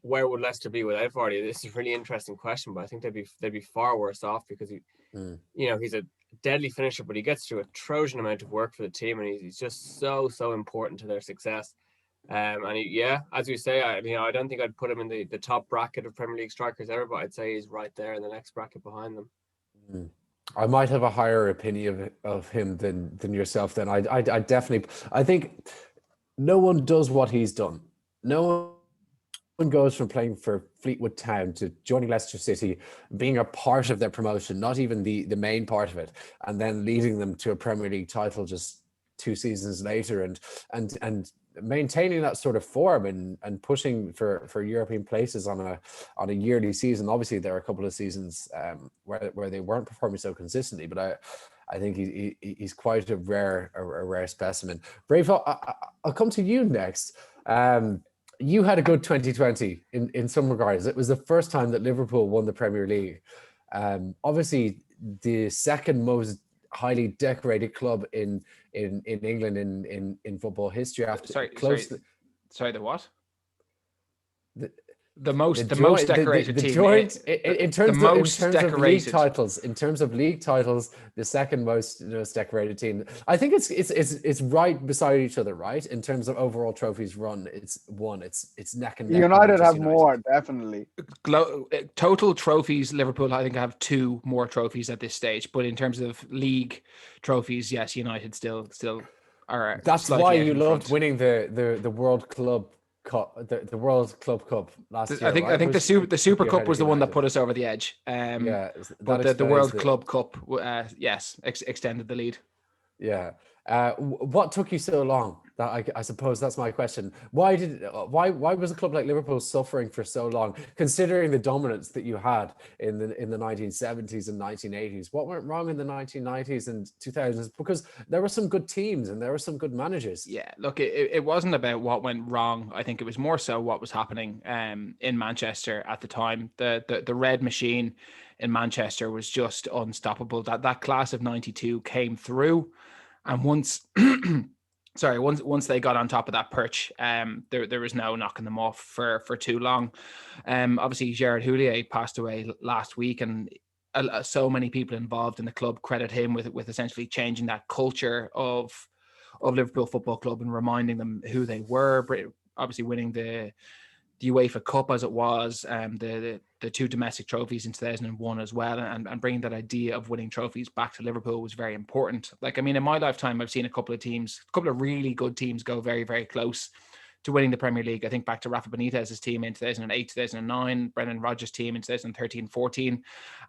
where would Leicester be without Vardy? This is a really interesting question, but I think they'd be far worse off because he's a deadly finisher, but he gets through a Trojan amount of work for the team, and he's just so important to their success. As we say, I don't think I'd put him in the top bracket of Premier League strikers ever, but I'd say he's right there in the next bracket behind them. I might have a higher opinion of him than yourself. Then I definitely, I think no one does what he's done. No one goes from playing for Fleetwood Town to joining Leicester City, being a part of their promotion, not even the main part of it, and then leading them to a Premier League title just 2 seasons later, and maintaining that sort of form and pushing for European places on a yearly season. Obviously, there are a couple of seasons where they weren't performing so consistently, but I think he's quite a rare specimen. Rafe, I'll come to you next. You had a good 2020 in some regards. It was the first time that Liverpool won the Premier League. Obviously, the second most highly decorated club in England in football history. After sorry, the what? The most decorated team. In terms of league titles, the second most decorated team. I think it's right beside each other, right? In terms of overall trophies run, it's neck and neck. United have more, definitely. Total trophies, Liverpool, I think, have 2 more trophies at this stage. But in terms of league trophies, yes, United still are. That's why you loved winning the World Club Cup, the World Club Cup last year. I think the Super Cup was the one that put us over the edge. But the World Club Cup, yes, extended the lead. Yeah. What took you so long? That I suppose that's my question. Why was a club like Liverpool suffering for so long, considering the dominance that you had in the 1970s and 1980s? What went wrong in the 1990s and 2000s? Because there were some good teams and there were some good managers. Yeah, look, it wasn't about what went wrong. I think it was more so what was happening in Manchester at the time. The red machine in Manchester was just unstoppable. That class of 92 came through, and once they got on top of that perch, there was no knocking them off for too long. Obviously, Gerard Houllier passed away last week, and so many people involved in the club credit him with essentially changing that culture of Liverpool Football Club and reminding them who they were. Obviously, winning the the UEFA Cup as it was, the two domestic trophies in 2001 as well, and bringing that idea of winning trophies back to Liverpool was very important. Like, I mean, in my lifetime, I've seen a couple of really good teams go very, very close to winning the Premier League. I think back to Rafa Benitez's team in 2008, 2009, Brendan Rodgers' team in 2013-14,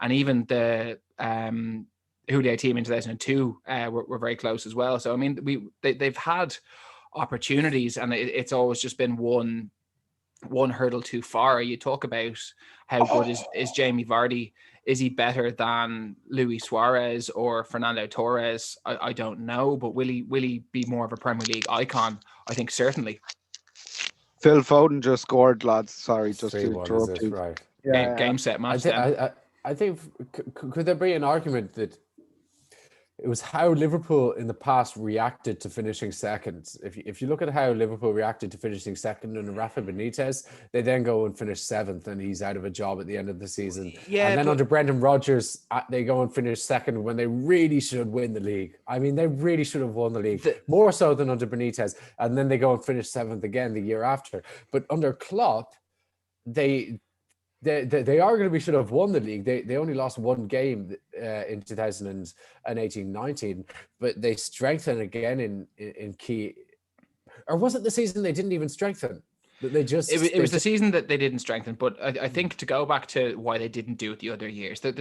and even the Houllier team in 2002 were very close as well. So, I mean, they've had opportunities, and it's always just been one hurdle too far. You talk about how good is Jamie Vardy. Is he better than Luis Suarez or Fernando Torres? I don't know, but will he be more of a Premier League icon? I think certainly. Phil Foden just scored, lads. Sorry, just to 3-1, interrupt is it? you. Right. Yeah, Game set match. I think could there be an argument that it was how Liverpool in the past reacted to finishing second? If you look at how Liverpool reacted to finishing second under Rafa Benitez, they then go and finish seventh, and he's out of a job at the end of the season. Yeah, and then under Brendan Rodgers, they go and finish second when they really should win the league. I mean, they really should have won the league, more so than under Benitez. And then they go and finish seventh again the year after. But under Klopp, they are going to be should have won the league. They only lost one game in 2018-19, but they strengthened again in key. Or was it the season they didn't even strengthen? That they just it was the season that they didn't strengthen. But I think to go back to why they didn't do it the other years, that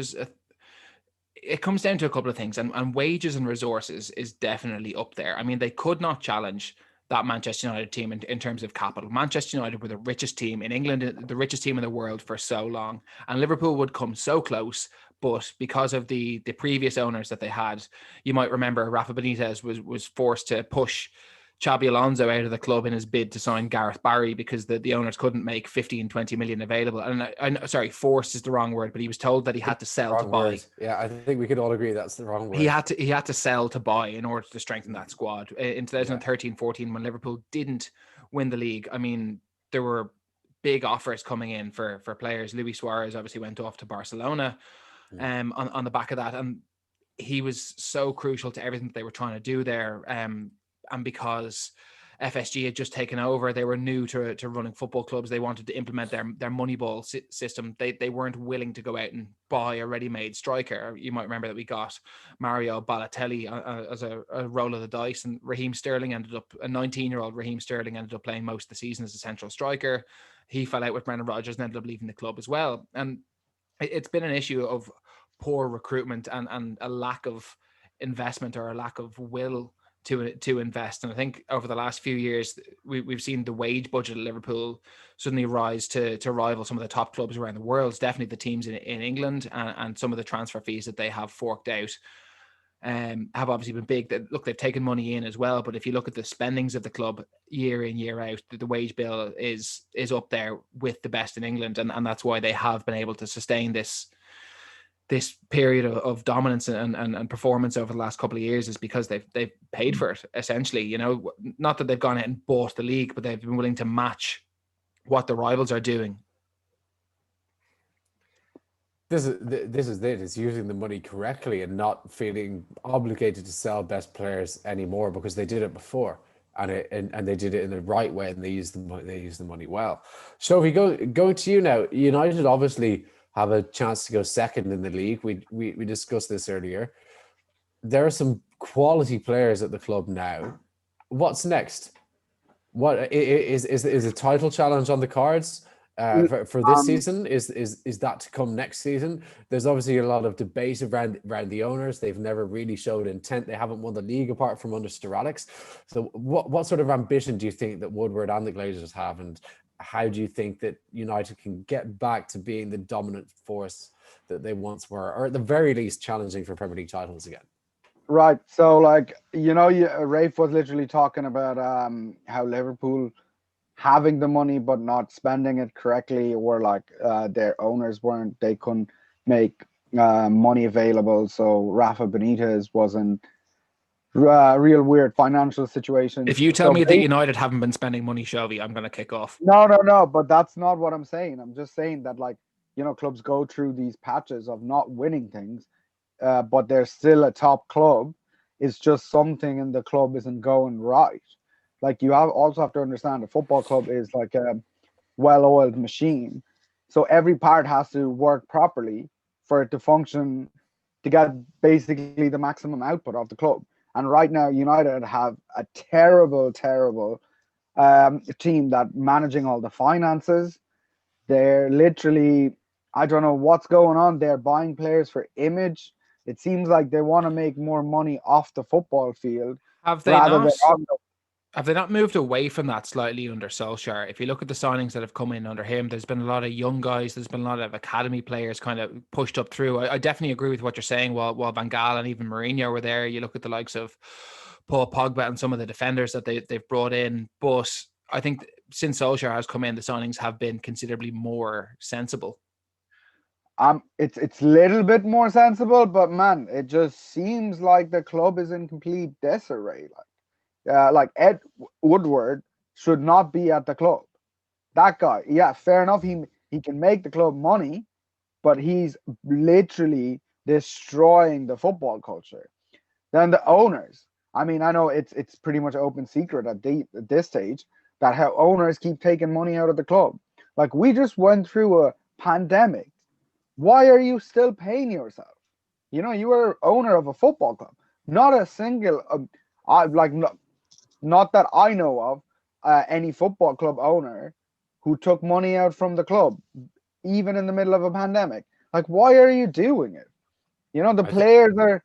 it comes down to a couple of things, and wages and resources is definitely up there. I mean, they could not challenge that Manchester United team in terms of capital. Manchester United were the richest team in England, the richest team in the world for so long. And Liverpool would come so close, but because of the previous owners that they had, you might remember Rafa Benitez was forced to push Xabi Alonso out of the club in his bid to sign Gareth Barry because the owners couldn't make 15, 20 million available. And sorry, forced is the wrong word, but he was told that he had to sell to buy. Word. Yeah, I think we could all agree that's the wrong word. He had to sell to buy in order to strengthen that squad. In 2013-14, when Liverpool didn't win the league, I mean, there were big offers coming in for players. Luis Suarez obviously went off to Barcelona on the back of that. And he was so crucial to everything that they were trying to do there. And because FSG had just taken over, they were new to running football clubs. They wanted to implement their Moneyball system. They weren't willing to go out and buy a ready-made striker. You might remember that we got Mario Balotelli as a roll of the dice, and Raheem Sterling a 19-year-old Raheem Sterling ended up playing most of the season as a central striker. He fell out with Brendan Rodgers and ended up leaving the club as well. And it's been an issue of poor recruitment and a lack of investment or a lack of will to invest. And I think over the last few years, we've seen the wage budget of Liverpool suddenly rise to rival some of the top clubs around the world. It's definitely the teams in England, and some of the transfer fees that they have forked out have obviously been big. Look, they've taken money in as well, but if you look at the spendings of the club year in, year out, the wage bill is up there with the best in England, and that's why they have been able to sustain this period of dominance and performance over the last couple of years, is because they've paid for it, essentially. You know, not that they've gone out and bought the league, but they've been willing to match what the rivals are doing. This is it. It's using the money correctly and not feeling obligated to sell best players anymore, because they did it before, and they did it in the right way, and they used the money well. Shovy, go to you now. United obviously have a chance to go second in the league. We discussed this earlier. There are some quality players at the club now. What's next? What is a title challenge on the cards for this season? Is that to come next season? There's obviously a lot of debate around the owners. They've never really showed intent. They haven't won the league apart from under Sir Alex. So what sort of ambition do you think that Woodward and the Glazers have, and how do you think that United can get back to being the dominant force that they once were, or at the very least challenging for Premier League titles again? Right. So, Rafe was literally talking about how Liverpool having the money but not spending it correctly, or their owners they couldn't make money available. So Rafa Benitez was in real weird financial situation. If you tell me that United haven't been spending money, Shovy, I'm going to kick off. No, but that's not what I'm saying. I'm just saying that, clubs go through these patches of not winning things, but they're still a top club. It's just something in the club isn't going right. You also have to understand, a football club is well-oiled machine. So every part has to work properly for it to function to get basically the maximum output of the club. And right now, United have a terrible, terrible team that managing all the finances. They're literally, I don't know what's going on. They're buying players for image. It seems like they want to make more money off the football field Have they rather not? than on the. Have they not moved away from that slightly under Solskjaer? If you look at the signings that have come in under him, there's been a lot of young guys. There's been a lot of academy players kind of pushed up through. I definitely agree with what you're saying. While Van Gaal and even Mourinho were there, you look at the likes of Paul Pogba and some of the defenders that they've brought in. But I think since Solskjaer has come in, the signings have been considerably more sensible. It's a little bit more sensible, but man, it just seems like the club is in complete disarray. Like Ed Woodward should not be at the club. That guy, yeah, fair enough. He can make the club money, but he's literally destroying the football culture. Then the owners. I mean, I know it's pretty much open secret at this stage that how owners keep taking money out of the club. Like we just went through a pandemic. Why are you still paying yourself? You know, you are owner of a football club. Not a single, not that I know of, any football club owner who took money out from the club, even in the middle of a pandemic. Like, why are you doing it? You know, the players are.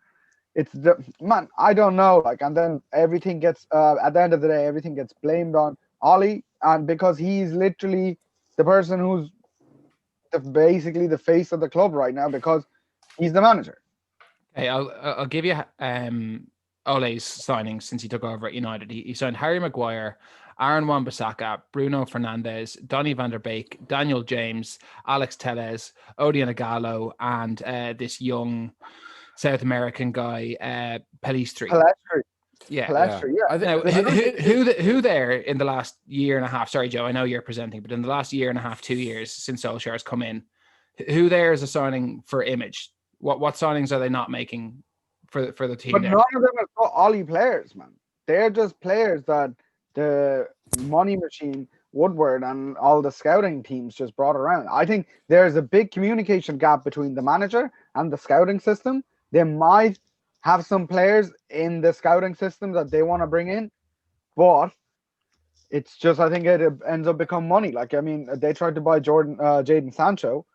It's the man. I don't know. Like, and then everything gets. At the end of the day, everything gets blamed on Ollie, and because he's literally the person who's basically the face of the club right now because he's the manager. Hey, I'll give you Ole's signings since he took over at United. He signed Harry Maguire, Aaron Wan-Bissaka, Bruno Fernandes, Donny van der Beek, Daniel James, Alex Telles, Odion Igalo, and this young South American guy, Pelistri. Yeah. Now, who there in the last year and a half? Sorry, Joe, I know you're presenting, but in the last year and a half, 2 years since Solskjaer has come in, who there is a signing for image? What signings are they not making for the team? But there? none of them are Ollie players, man. They're just players that the money machine, Woodward, and all the scouting teams just brought around. I think there's a big communication gap between the manager and the scouting system. They might have some players in the scouting system that they want to bring in, but it's just, I think it ends up becoming money. Like, I mean, they tried to buy Jadon Sancho.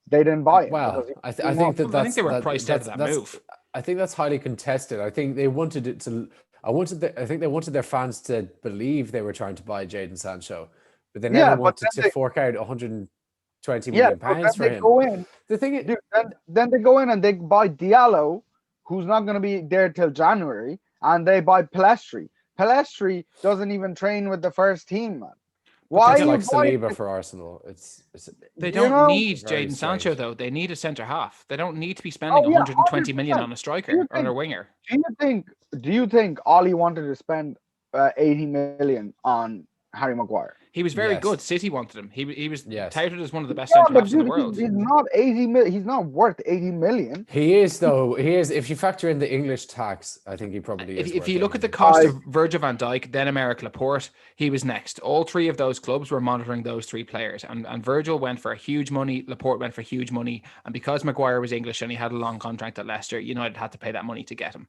They didn't buy him. Well, I think they were priced out of that move. I think that's highly contested. I think they wanted it to. I think they wanted their fans to believe they were trying to buy Jadon Sancho, but they never wanted to fork out 120 million pounds for him. The thing is, then they go in and they buy Diallo, who's not going to be there till January, and they buy Pelistri. Pelistri doesn't even train with the first team, man. Why? It's like Saliba for Arsenal. They don't need Jadon Sancho though. They need a centre half. They don't need to be spending 120 million on a striker or a winger. Do you think Ollie wanted to spend 80 million on Harry Maguire? He was very good. City wanted him. He was touted as one of the best centre halves in the world. He's not 80 million. He's not worth 80 million. He is though. He is. If you factor in the English tax, I think he probably is. If you look at the cost of Virgil van Dijk, then Emerick Laporte, he was next. All three of those clubs were monitoring those three players, and Virgil went for huge money. Laporte went for huge money, and because Maguire was English and he had a long contract at Leicester, United had to pay that money to get him.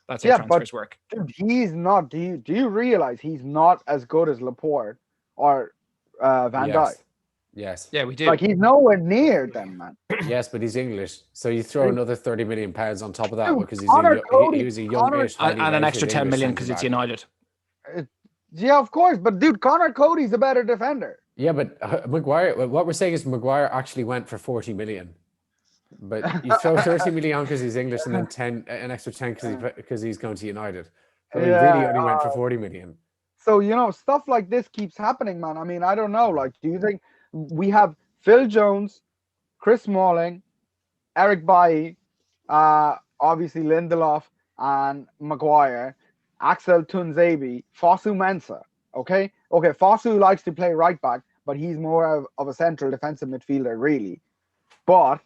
That's how transfers work. Dude, he's not. Do you realize he's not as good as Laporte or Van Dijk? Yes. Yeah, we do. Like, he's nowhere near them, man. Yes, but he's English, so you throw another 30 million pounds on top of that because he was a youngish, and an extra 10 million because it's United. Yeah, of course, but dude, Connor Cody's a better defender. Yeah, but Maguire. What we're saying is Maguire actually went for 40 million. But you throw 30 million on because he's English, and then an extra 10 because he's going to United. So he really only went for 40 million. So, stuff like this keeps happening, man. I mean, I don't know. Like, do you think we have Phil Jones, Chris Smalling, Eric Bailly, obviously Lindelof and Maguire, Axel Tuanzebe, Fosu Mensah, okay? Okay, Fosu likes to play right back, but he's more of a central defensive midfielder, really. But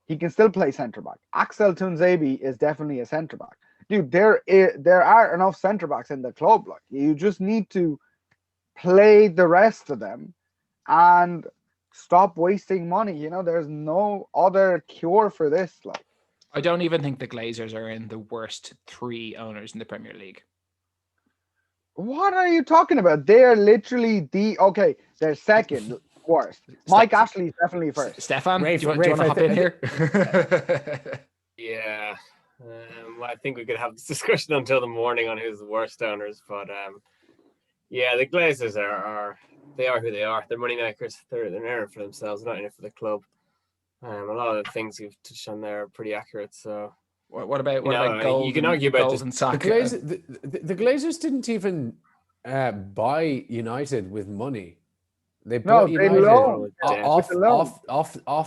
he can still play centre back. Axel Tuanzebe is definitely a centre back. Dude, there are enough centre backs in the club. Like, you just need to play the rest of them and stop wasting money. You know, there's no other cure for this. Like, I don't even think the Glazers are in the worst 3 owners in the Premier League. what are you talking about? They're literally they're second worst. Mike Ashley's definitely first. Stefan, Rafe, do you want to hop in here? Yeah. Well, I think we could have this discussion until the morning on who's the worst owners, but yeah, the Glazers are they are who they are. They're money makers. They're in it for themselves, not in it for the club. A lot of the things you've touched on there are pretty accurate. So what about goals? You can argue about goals and sack. The Glazers didn't even buy United with money. They bought United loaned off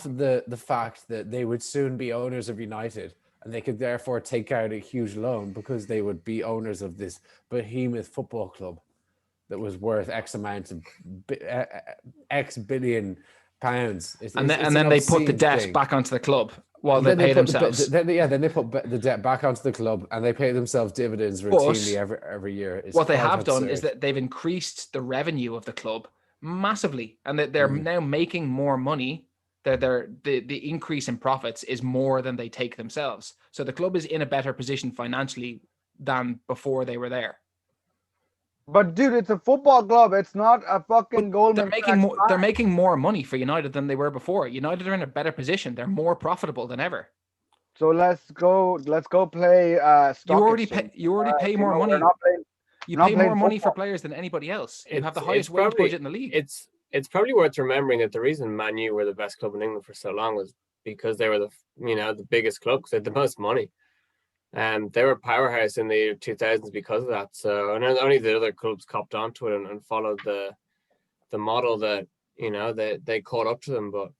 the fact that they would soon be owners of United, and they could therefore take out a huge loan because they would be owners of this behemoth football club that was worth X amount of X billion pounds. And then they put the debt back onto the club while they pay themselves. Then they put the debt back onto the club and they pay themselves dividends routinely every year. What they have done is that they've increased the revenue of the club massively, and that they're now making more money. The increase in profits is more than they take themselves. So the club is in a better position financially than before they were there. But dude, it's a football club. It's not a fucking Goldman. They're making more money for United than they were before. United are in a better position. They're more profitable than ever. So let's go play. You already pay more money. You pay more money for players than anybody else. You have the highest wage budget in the league. It's probably worth remembering that the reason Man U were the best club in England for so long was because they were the biggest club, because they had the most money. They were a powerhouse in the 2000s because of that. So, and only the other clubs copped onto it and followed the model that they caught up to them. But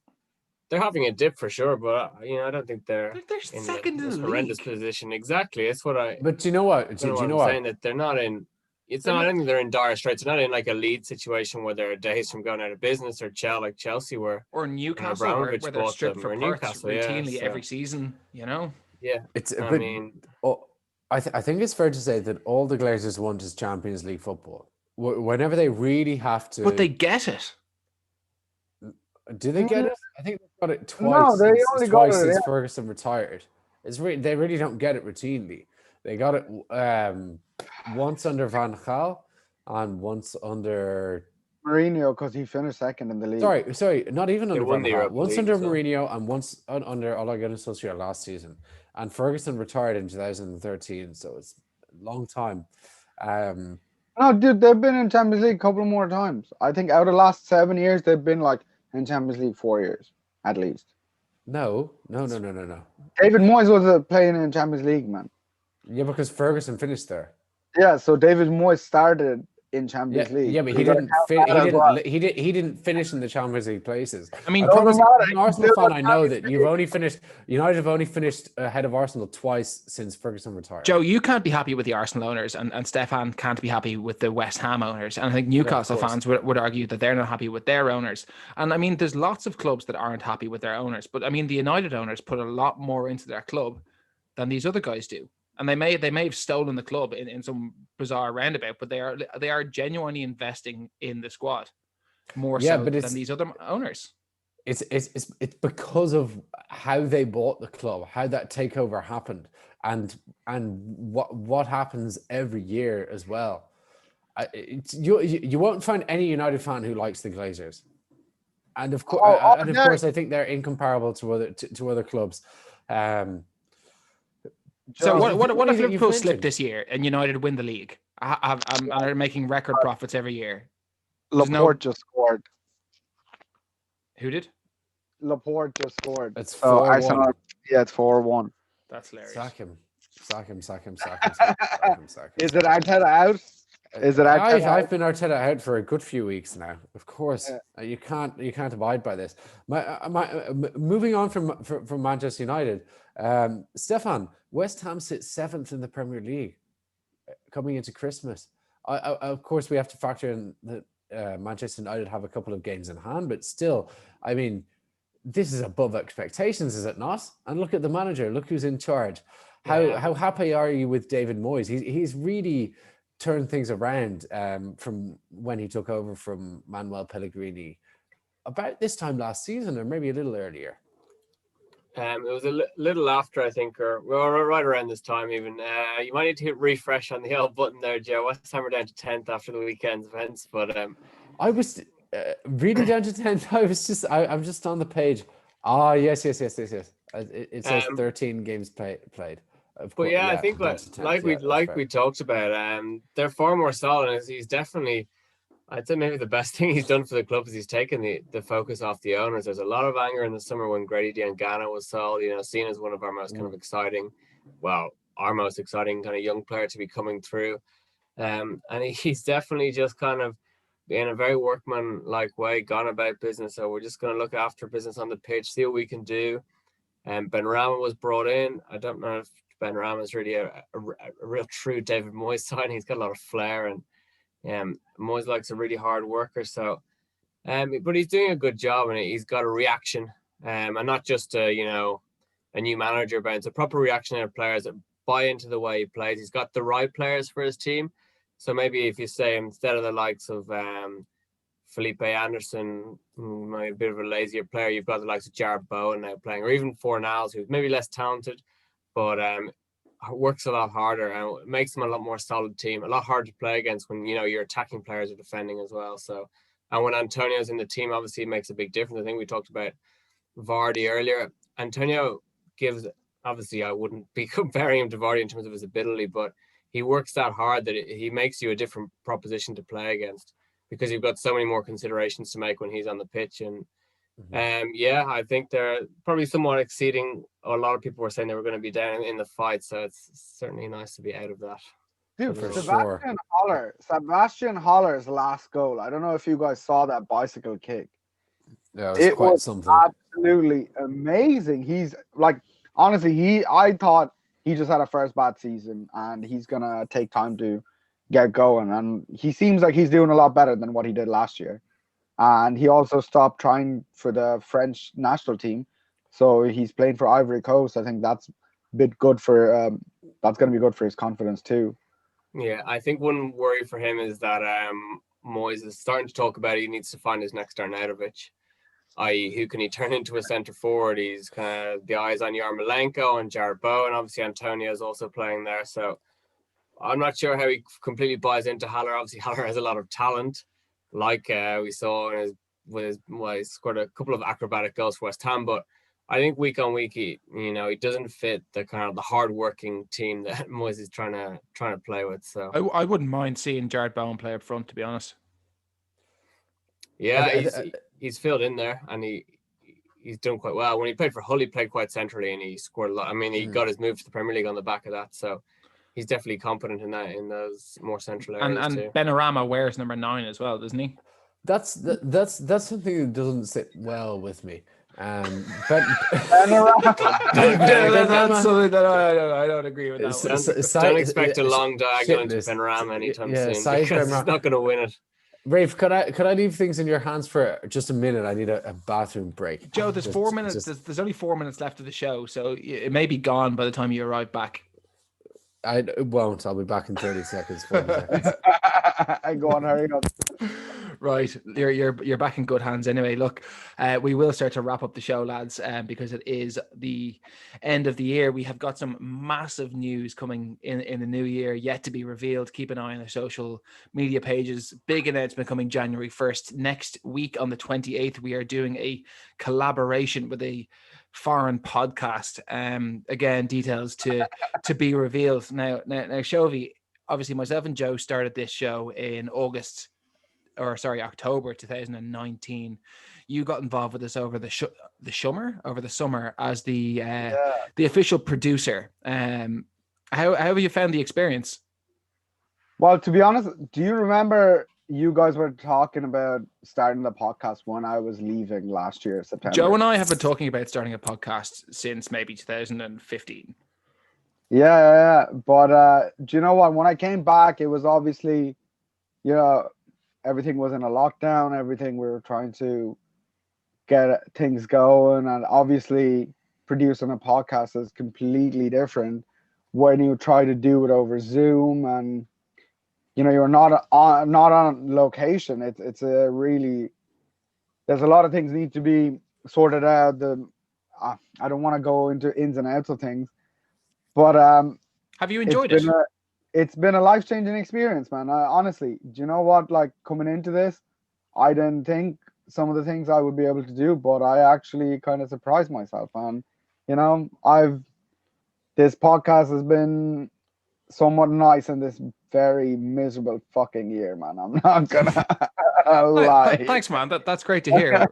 they're having a dip for sure. But I don't think they're in second in the horrendous league position. Exactly, that's what I. But do you know what? Do you know what? Saying that they're not in. It's not. I don't think they're in dire straits. They're not in like a lead situation where they're days from going out of business, or like Chelsea were, or Newcastle, where they're stripped for parts routinely every season. Yeah, I think it's fair to say that all the Glazers want is Champions League football. Whenever they really have to, but they get it. Do they get it? I think they've got it twice. No, they only got it since Ferguson retired. They really don't get it routinely. They got it once under Van Gaal and once under Mourinho, because he finished second in the league. Sorry, not even under Van Gaal. Once league, under Mourinho and once under Ole Gunnar Solskjaer last season. And Ferguson retired in 2013, so it's a long time. No, dude, they've been in Champions League a couple more times. I think out of the last 7 years, they've been like in Champions League 4 years at least. No. David Moyes was playing in Champions League, man. Yeah, because Ferguson finished there. Yeah, so David Moyes started in Champions League. Yeah, but he didn't finish in the Champions League places. I mean, as an Arsenal fan, I know that United have only finished ahead of Arsenal twice since Ferguson retired. Joe, you can't be happy with the Arsenal owners, and Stefan can't be happy with the West Ham owners. And I think Newcastle fans would argue that they're not happy with their owners. And I mean, there's lots of clubs that aren't happy with their owners, but I mean, the United owners put a lot more into their club than these other guys do. And they may have stolen the club in some bizarre roundabout, but they are genuinely investing in the squad more than these other owners. It's because of how they bought the club, how that takeover happened, and what happens every year as well. You won't find any United fan who likes the Glazers, and of course, I think they're incomparable to other clubs. So what if Liverpool slip this year and United win the league and are making record profits every year? Laporte just scored. Who did? Laporte just scored. It's 4-1. Yeah, it's 4-1. That's hilarious. Sack him. Is it Arteta out? I've been Arteta out for a good few weeks now. Of course, you can't abide by this. Moving on from Manchester United, Stefan, West Ham sits 7th in the Premier League coming into Christmas. Of course, we have to factor in that Manchester United have a couple of games in hand, but still, I mean, this is above expectations, is it not? And look at the manager. Look who's in charge. How happy are you with David Moyes? He's really turned things around from when he took over from Manuel Pellegrini about this time last season, or maybe a little earlier. It was a little after, I think, or right around this time even. You might need to hit refresh on the old button there, Joe. West Ham are down to 10th after the weekend's events, but I was really down to 10th. I'm just on the page. Yes. It says 13 games played. But yeah, I think we talked about, they're far more solid. And he's definitely, I'd say maybe the best thing he's done for the club is he's taken the focus off the owners. There's a lot of anger in the summer when Grady Diangana was sold, seen as one of our most kind of exciting, our most exciting kind of young player to be coming through. And he's definitely just kind of in a very workman-like way gone about business. So we're just going to look after business on the pitch, see what we can do. Benrahma was brought in. I don't know if Benrahma is really a real true David Moyes signing. He's got a lot of flair, and Moyes likes a really hard worker. So, but he's doing a good job, and he's got a reaction, and not just a new manager, but it's a proper reaction of players that buy into the way he plays. He's got the right players for his team. So maybe if you say instead of the likes of Felipe Anderson, a bit of a lazier player, you've got the likes of Jared Bowen now playing, or even Fornals, who's maybe less talented, but works a lot harder, and it makes them a lot more solid team, a lot harder to play against when your attacking players are defending as well. So, and when Antonio's in the team, obviously it makes a big difference. I think we talked about Vardy earlier. Antonio gives, obviously I wouldn't be comparing him to Vardy in terms of his ability, but he works that hard that he makes you a different proposition to play against, because you've got so many more considerations to make when he's on the pitch. And I think they're probably somewhat exceeding. A lot of people were saying they were going to be down in the fight, so it's certainly nice to be out of that. Dude, Sebastian Holler's last goal. I don't know if you guys saw that bicycle kick. Yeah, it was something. Absolutely amazing. He's like, honestly, I thought he just had a first bad season, and he's gonna take time to get going. And he seems like he's doing a lot better than what he did last year. And he also stopped trying for the French national team, so he's playing for Ivory Coast. I think that's a bit good for that's going to be good for his confidence too. Yeah, I think one worry for him is that Moyes is starting to talk about he needs to find his next Arnautovic, i.e. who can he turn into a centre forward. He's kind of the eyes on Yarmolenko and Jared Bowen, and obviously Antonio is also playing there. So I'm not sure how he completely buys into Haller. Obviously Haller has a lot of talent, like we saw he scored a couple of acrobatic goals for West Ham, but I think week on week he doesn't fit the kind of the hard-working team that Moyes is trying to play with. So I wouldn't mind seeing Jared Bowen play up front, to be honest. Yeah, he's filled in there, and he's done quite well. When he played for Hull, he played quite centrally, and he scored a lot. I mean, he got his move to the Premier League on the back of that, so he's definitely competent in those more central areas and too. Benrahma wears number 9 as well, doesn't he? That's something that doesn't sit well with me. That's something that I don't agree with. Don't expect a long diagonal into Benrahma anytime soon, because he's not going to win it. Rafe, could I leave things in your hands for just a minute? I need a bathroom break. Joe, there's 4 minutes. There's only 4 minutes left of the show, so it may be gone by the time you arrive back. It won't. I'll be back in 30 seconds. 40 seconds. Go on, hurry up. Right, you're back in good hands anyway. Look, we will start to wrap up the show, lads, because it is the end of the year. We have got some massive news coming in the new year yet to be revealed. Keep an eye on our social media pages. Big announcement coming January 1st. Next week on the 28th, we are doing a collaboration with a foreign podcast. Again, details to be revealed. Now, Shovy, obviously myself and Joe started this show in October 2019. You got involved with this over the summer as the official producer. How have you found the experience? Well, to be honest, do you remember you guys were talking about starting the podcast when I was leaving last year, September? Joe and I have been talking about starting a podcast since maybe 2015. Yeah. But do you know what? When I came back, it was obviously, everything was in a lockdown. Everything, we were trying to get things going. And obviously producing a podcast is completely different when you try to do it over Zoom and, you're not on location. It's a really there's a lot of things need to be sorted out. I don't want to go into ins and outs of things, but Have you it's enjoyed it? been a life-changing experience, man. Honestly, do you know what? Like, coming into this, I didn't think some of the things I would be able to do, but I actually kind of surprised myself. And you know, this podcast has been somewhat nice in this very miserable fucking year, man. I'm not gonna lie. Thanks, man. That's great to hear.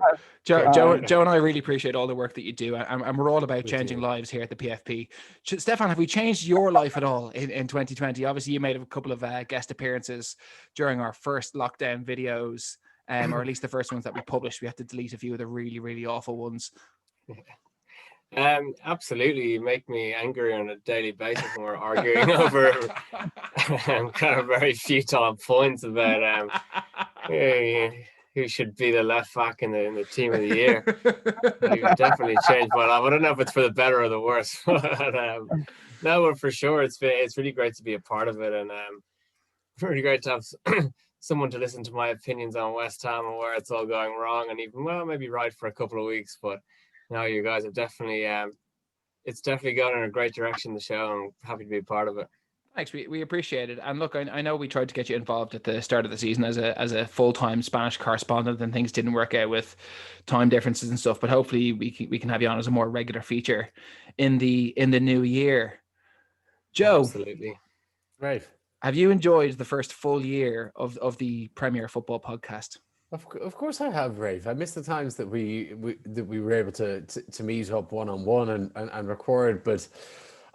Joe and I really appreciate all the work that you do, and we're all about changing lives here at the PFP. Stefan, have we changed your life at all in 2020? Obviously, you made a couple of guest appearances during our first lockdown videos, or at least the first ones that we published. We had to delete a few of the really, really awful ones. Absolutely, you make me angry on a daily basis when we're arguing over kind of very futile points about who should be the left back in the team of the year. You've definitely changed my life. I don't know if it's for the better or the worse, but no, but for sure it's really great to be a part of it, and really great to have someone to listen to my opinions on West Ham and where it's all going wrong, and even maybe right for a couple of weeks, but. No, you guys have definitely, it's definitely gone in a great direction, the show. I'm happy to be a part of it. Thanks, we appreciate it. And look, I know we tried to get you involved at the start of the season as a full-time Spanish correspondent, and things didn't work out with time differences and stuff. But hopefully we can have you on as a more regular feature in the new year. Joe, absolutely, Rafe, have you enjoyed the first full year of the Premier Football Podcast? Of course I have, Rafe. I miss the times that we were able to meet up one-on-one and record, but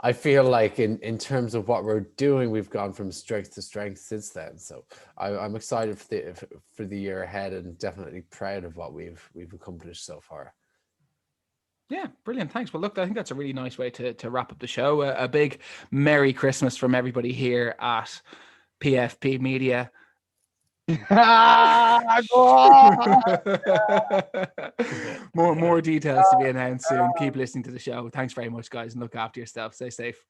I feel like in terms of what we're doing, we've gone from strength to strength since then. So I'm excited for the year ahead, and definitely proud of what we've accomplished so far. Yeah, brilliant. Thanks. Well, look, I think that's a really nice way to wrap up the show. A big Merry Christmas from everybody here at PFP Media. More details to be announced soon. Keep listening to the show. Thanks very much, guys, and look after yourself. Stay safe.